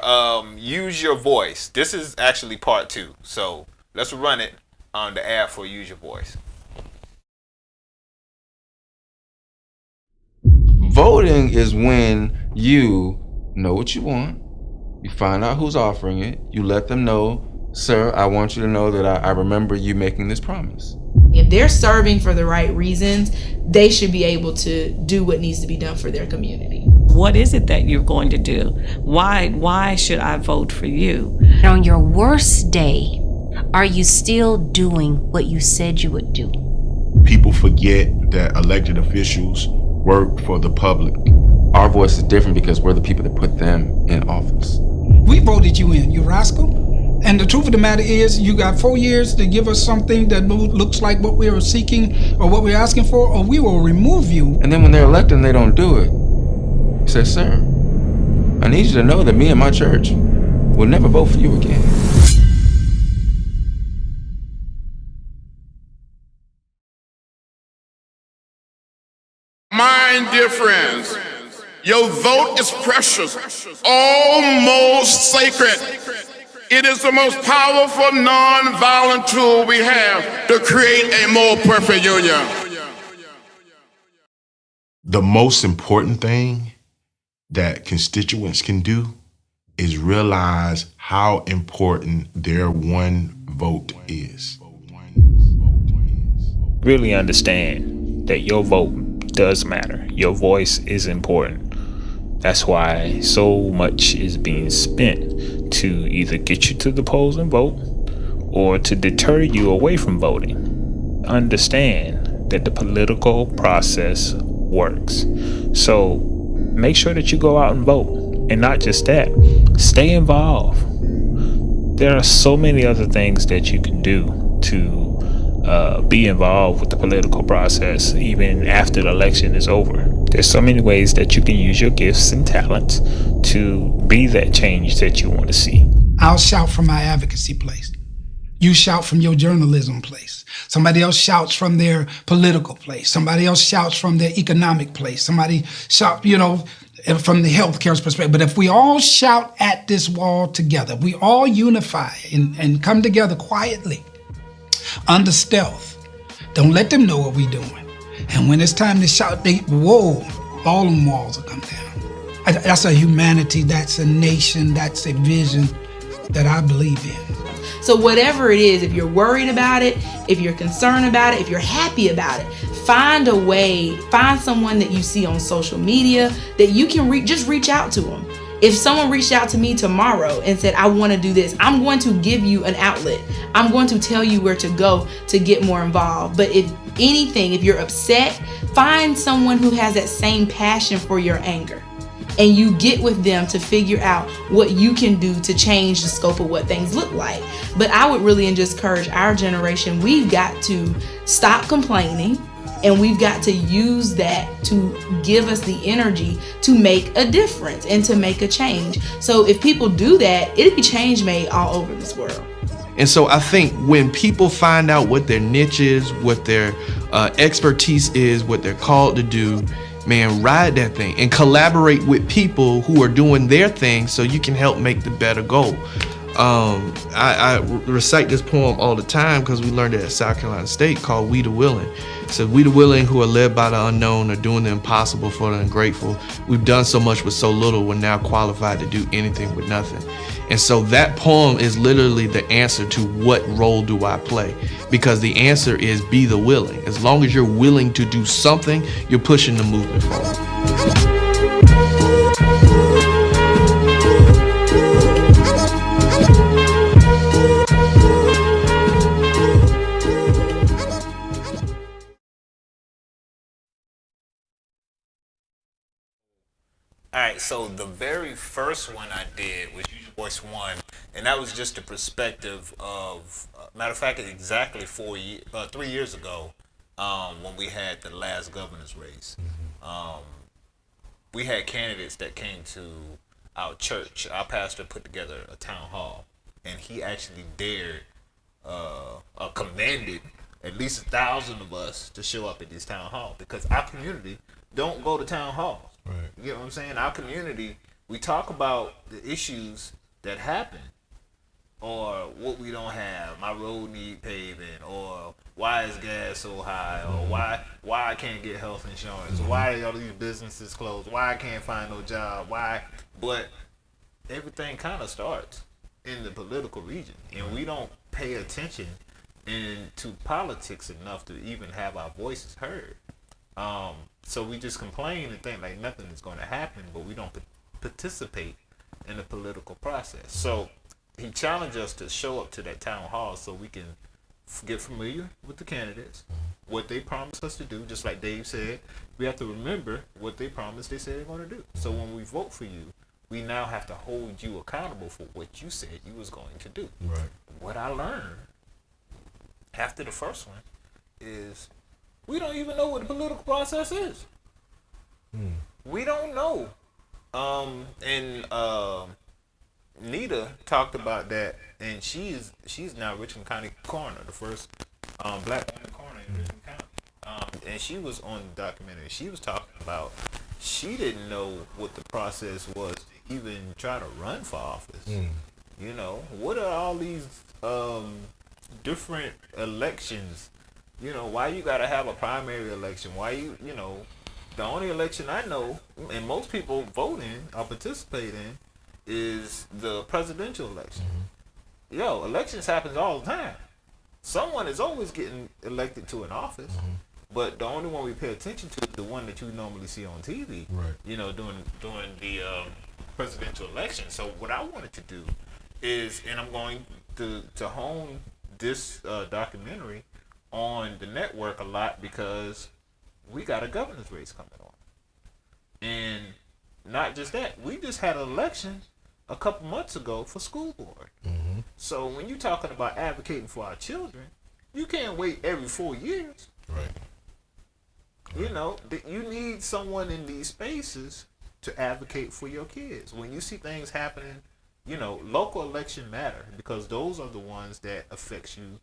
Use Your Voice. This is actually part 2. So let's run it on the ad for Use Your Voice. Voting is when you know what you want, you find out who's offering it, you let them know, sir, I want you to know that I remember you making this promise. If they're serving for the right reasons, they should be able to do what needs to be done for their community. What is it that you're going to do? Why should I vote for you? On your worst day, are you still doing what you said you would do? People forget that elected officials work for the public. Our voice is different because we're the people that put them in office. We voted you in, you rascal. And the truth of the matter is, you got 4 years to give us something that looks like what we are seeking or what we're asking for, or we will remove you. And then when they're elected and they don't do it, he says, sir, I need you to know that me and my church will never vote for you again. Mind dear friends, your vote is precious, almost sacred. It is the most powerful non-violent tool we have to create a more perfect union. The most important thing that constituents can do is realize how important their one vote is. Really understand that your vote does matter. Your voice is important. That's why so much is being spent to either get you to the polls and vote or to deter you away from voting. Understand that the political process works. So make sure that you go out and vote. And not just that, stay involved. There are so many other things that you can do to be involved with the political process even after the election is over. There's so many ways that you can use your gifts and talents to be that change that you want to see. I'll shout from my advocacy place. You shout from your journalism place. Somebody else shouts from their political place. Somebody else shouts from their economic place. Somebody shouts, from the healthcare perspective. But if we all shout at this wall together, we all unify and come together quietly, under stealth. Don't let them know what we're doing. And when it's time to shout, all them walls will come down. That's a humanity, that's a nation, that's a vision that I believe in. So whatever it is, if you're worried about it, if you're concerned about it, if you're happy about it, find a way, find someone that you see on social media that you can just reach out to them. If someone reached out to me tomorrow and said, I want to do this, I'm going to give you an outlet. I'm going to tell you where to go to get more involved. But if anything, if you're upset, find someone who has that same passion for your anger. And you get with them to figure out what you can do to change the scope of what things look like. But I would really just encourage our generation, we've got to stop complaining. And we've got to use that to give us the energy to make a difference and to make a change. So if people do that, it'll be change made all over this world. And so I think when people find out what their niche is, what their expertise is, what they're called to do, man, ride that thing and collaborate with people who are doing their thing so you can help make the better goal. I recite this poem all the time because we learned it at South Carolina State called We the Willing. So we the willing who are led by the unknown are doing the impossible for the ungrateful. We've done so much with so little, we're now qualified to do anything with nothing. And so that poem is literally the answer to what role do I play? Because the answer is be the willing. As long as you're willing to do something, you're pushing the movement forward. All right, so the very first one I did was Use Your Voice 1, and that was just a perspective of, matter of fact, exactly 3 years ago, when we had the last governor's race. We had candidates that came to our church. Our pastor put together a town hall, and he actually dared, commanded at least 1,000 of us to show up at this town hall because our community don't go to town halls. Right. You know what I'm saying? Our community, we talk about the issues that happen or what we don't have. My road need paving, or why is gas so high, or why I can't get health insurance, why are all these businesses closed, why I can't find no job, why. But everything kind of starts in the political region, and we don't pay attention into politics enough to even have our voices heard. So we just complain and think like nothing is going to happen, but we don't participate in the political process. So he challenged us to show up to that town hall so we can get familiar with the candidates, what they promised us to do. Just like Dave said, we have to remember what they promised they said they're going to do. So when we vote for you, we now have to hold you accountable for what you said you was going to do. Right. What I learned after the first one is we don't even know what the political process is. We don't know. And Nita talked about that, and she's now Richland County coroner, the first black woman coroner in Richland County. And she was on the documentary. She was talking about she didn't know what the process was to even try to run for office. You know, what are all these different elections? You know, why you gotta have a primary election? Why you know, the only election I know, and most people vote in or participate in, is the presidential election. Yo, elections happens all the time. Someone is always getting elected to an office, but the only one we pay attention to is the one that you normally see on TV. Right. You know, during the presidential election. So what I wanted to do is, and I'm going to hone this documentary on the network a lot because we got a governor's race coming on. And not just that, we just had an election a couple months ago for school board. So when you're talking about advocating for our children, you can't wait every 4 years. Right. You know, you need someone in these spaces to advocate for your kids. When you see things happening, you know, local election matter because those are the ones that affects you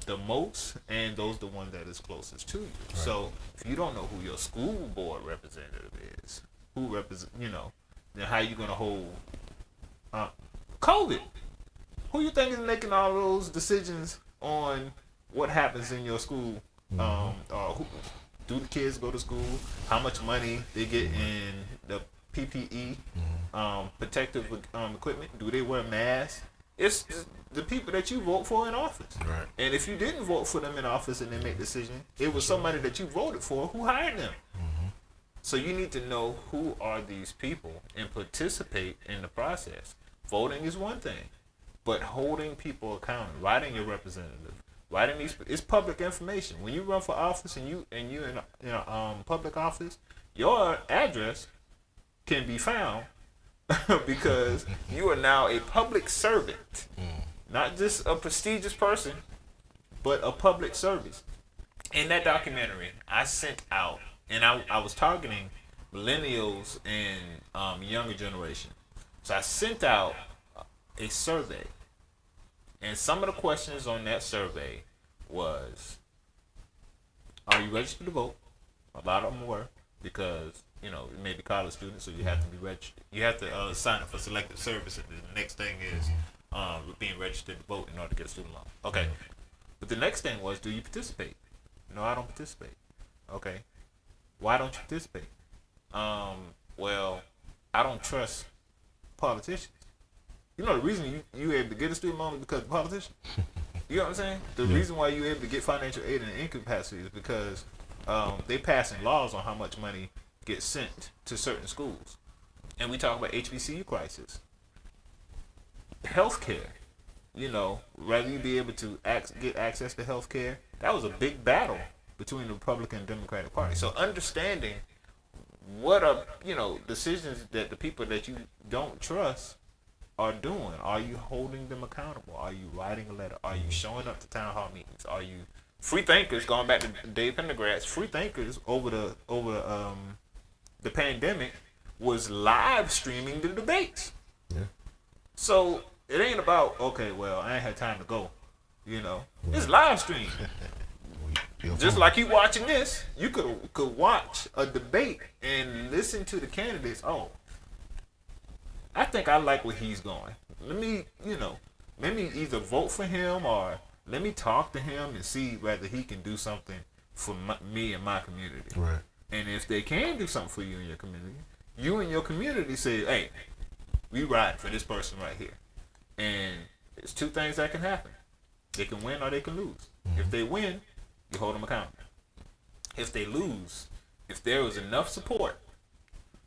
the most, and those are the ones that is closest to you. Right. So if you don't know who your school board representative is, who represent, you know, then how you gonna hold COVID? Who you think is making all those decisions on what happens in your school? Who, do the kids go to school? How much money they get in the PPE, protective equipment? Do they wear masks? It's the people that you vote for in office. Right. And if you didn't vote for them in office and they make decisions, it was somebody that you voted for who hired them. So you need to know who are these people and participate in the process. Voting is one thing, but holding people accountable, writing your representative, writing these, it's public information. When you run for office and you in public office, your address can be found because you are now a public servant, not just a prestigious person, but a public service. In that documentary, I sent out, and I was targeting millennials and younger generation. So I sent out a survey, and some of the questions on that survey was, are you registered to vote? A lot of them were, because you know, you may be college students, so you have to be registered. You have to sign up for selective service, and the next thing is being registered to vote in order to get a student loan. Okay, but the next thing was, do you participate? No, I don't participate. Okay, why don't you participate? Well, I don't trust politicians. You know the reason you able to get a student loan is because of politicians. You know what I'm saying? The reason why you able to get financial aid in incapacity is because they passing laws on how much money gets sent to certain schools. And we talk about HBCU crisis. Healthcare. You know, rather you be able to get access to healthcare, that was a big battle between the Republican and Democratic Party. So understanding what are, you know, decisions that the people that you don't trust are doing. Are you holding them accountable? Are you writing a letter? Are you showing up to town hall meetings? Are you free thinkers? Going back to Dave Pendergrass, free thinkers over the pandemic was live streaming the debates. Yeah. So it ain't about, okay, well, I ain't had time to go. You know, it's live stream. Just like you watching this, you could watch a debate and listen to the candidates. Oh, I think I like where he's going. Let me either vote for him or let me talk to him and see whether he can do something for me and my community. Right. And if they can do something for you and your community, you and your community say, hey, we ride for this person right here. And it's two things that can happen. They can win or they can lose. If they win, you hold them accountable. If they lose, if there was enough support,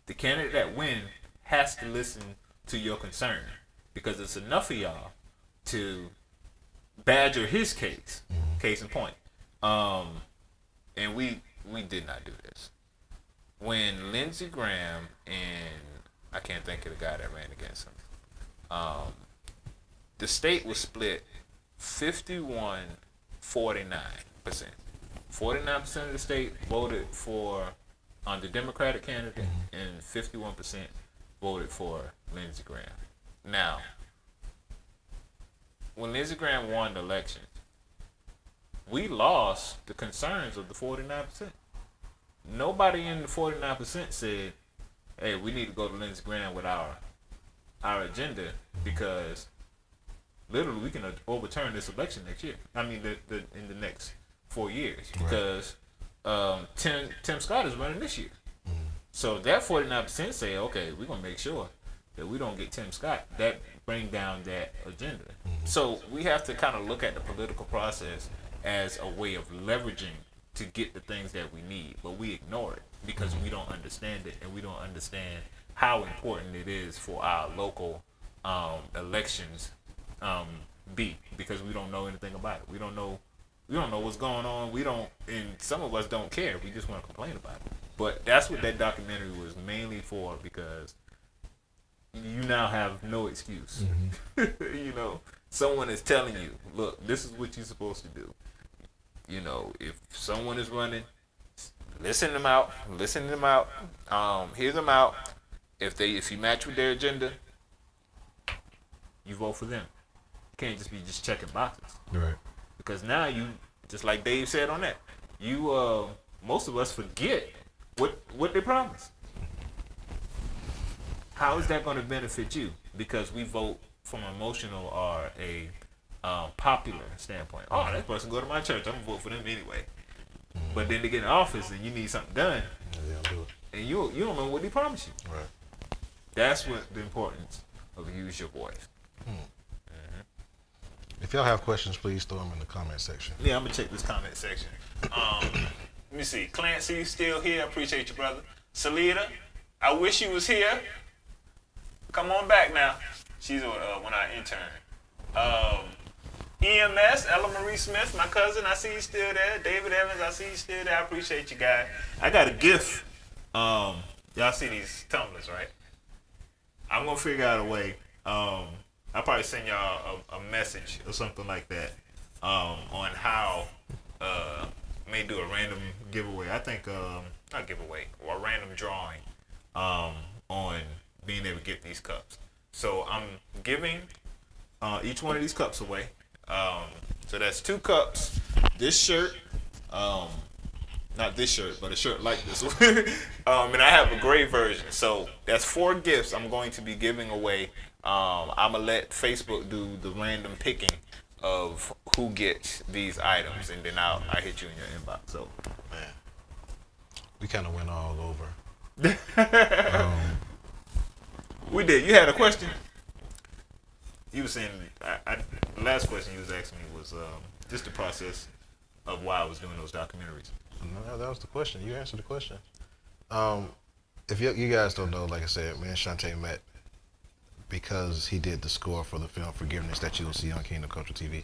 the candidate that wins has to listen to your concern, because it's enough of y'all to badger his case. Case in point. And we did not do this. When Lindsey Graham and I can't think of the guy that ran against him, the state was split 51-49%. 49% of the state voted for the Democratic candidate, and 51% voted for Lindsey Graham. Now, when Lindsey Graham won the election, we lost the concerns of the 49%. Nobody in the 49% said, hey, we need to go to Lindsey Graham with our agenda, because literally we can overturn this election next year. I mean, in the next 4 years, because Tim Scott is running this year. So that 49% say, okay, we're gonna make sure that we don't get Tim Scott. That bring down that agenda. So we have to kind of look at the political process as a way of leveraging to get the things that we need, but we ignore it because we don't understand it, and we don't understand how important it is for our local elections be, because we don't know anything about it. We don't know what's going on. And some of us don't care. We just want to complain about it. But that's what that documentary was mainly for, because you now have no excuse. You know, someone is telling you, look, this is what you're supposed to do. You know, if someone is running, listen them out, hear them out. If you match with their agenda, you vote for them. You can't just be checking boxes. Right. Because now you, just like Dave said on that, you most of us forget what they promised. How is that going to benefit you? Because we vote from an emotional or a popular standpoint. Oh, that person go to my church, I'm gonna vote for them anyway. But then they get in office and you need something done, and you don't know what they promised you. Right. That's what the importance of use your voice. If y'all have questions, please throw them in the comment section. Yeah, I'm gonna check this comment section. Let me see. Clancy still here. I appreciate you, brother. Salida, I wish you was here. Come on back now. She's when I intern. EMS, Ella Marie Smith, my cousin, I see you still there. David Evans, I see you still there. I appreciate you guys. I got a gift. Y'all see these tumblers, right? I'm gonna figure out a way. I'll probably send y'all a message or something like that on how may do a random giveaway. I think not giveaway, or a random drawing on being able to get these cups. So I'm giving each one of these cups away. So that's 2 cups. This shirt, not this shirt, but a shirt like this one. And I have a gray version. So that's 4 gifts I'm going to be giving away. I'm gonna let Facebook do the random picking of who gets these items, and then I'll hit you in your inbox. So, man, we kind of went all over. We did. You had a question? You were saying, the last question you was asking me was just the process of why I was doing those documentaries. No, that was the question. You answered the question. If you guys don't know, like I said, me and Shantae met because he did the score for the film Forgiveness that you will see on Kingdom Culture TV.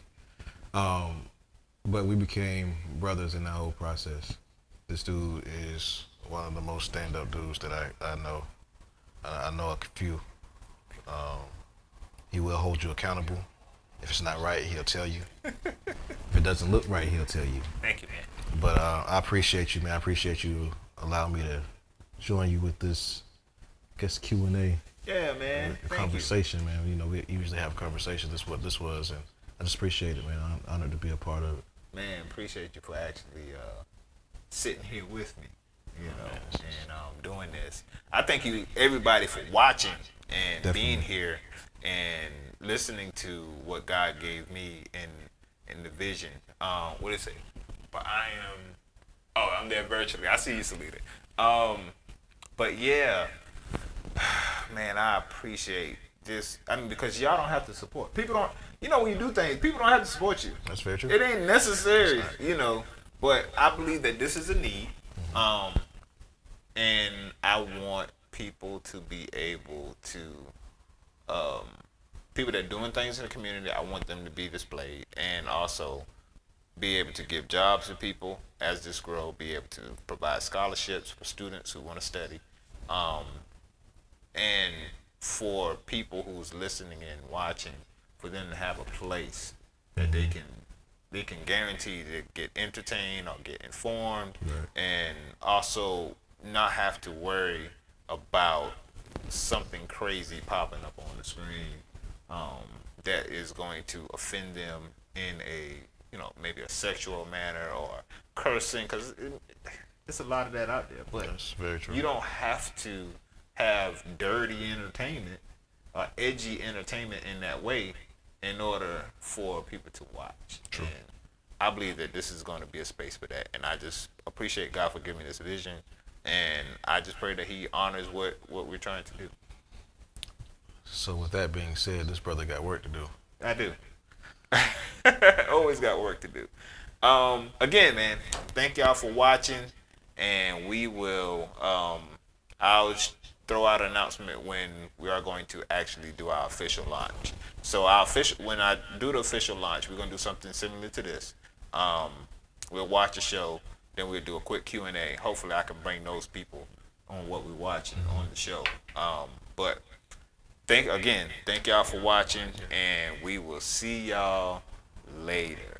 But we became brothers in that whole process. This dude is one of the most stand-up dudes that I know. I know a few. He will hold you accountable. If it's not right, he'll tell you. If it doesn't look right, he'll tell you. Thank you, man. But I appreciate you, man. I appreciate you allowing me to join you with this, I guess, Q&A. Yeah, man. Conversation, man. You know, we usually have conversations. This is what this was, and I just appreciate it, man. I'm honored to be a part of it. Man, appreciate you for actually sitting here with me, you know, and doing this. I thank you, everybody, for watching and Definitely. being here and listening to what God gave me in the vision. What is it? But I'm there virtually. I see you, Salida. But yeah, man, I appreciate this. I mean, because y'all don't have to support. People don't. You know, when you do things, people don't have to support you. That's very true. It ain't necessary, you know. But I believe that this is a need, and I want people to be able to, people that are doing things in the community, I want them to be displayed, and also be able to give jobs to people as this grow, be able to provide scholarships for students who want to study, and for people who's listening and watching, for them to have a place that they can guarantee to get entertained or get informed, and also not have to worry about something crazy popping up on the screen that is going to offend them in a, you know, maybe a sexual manner or cursing, because there's a lot of that out there. But that's very true. You don't have to have dirty entertainment or edgy entertainment in that way in order for people to watch. True. And I believe that this is going to be a space for that, and I just appreciate God for giving me this vision, and I just pray that He honors what we're trying to do. So with that being said, this brother got work to do. I do. Always got work to do. Again, man, thank y'all for watching, and we will. I'll throw out an announcement when we are going to actually do our official launch. So when I do the official launch, we're gonna do something similar to this. We'll watch a show, then we'll do a quick Q&A. Hopefully, I can bring those people on what we're watching on the show. But thank y'all for watching, and we will see y'all later.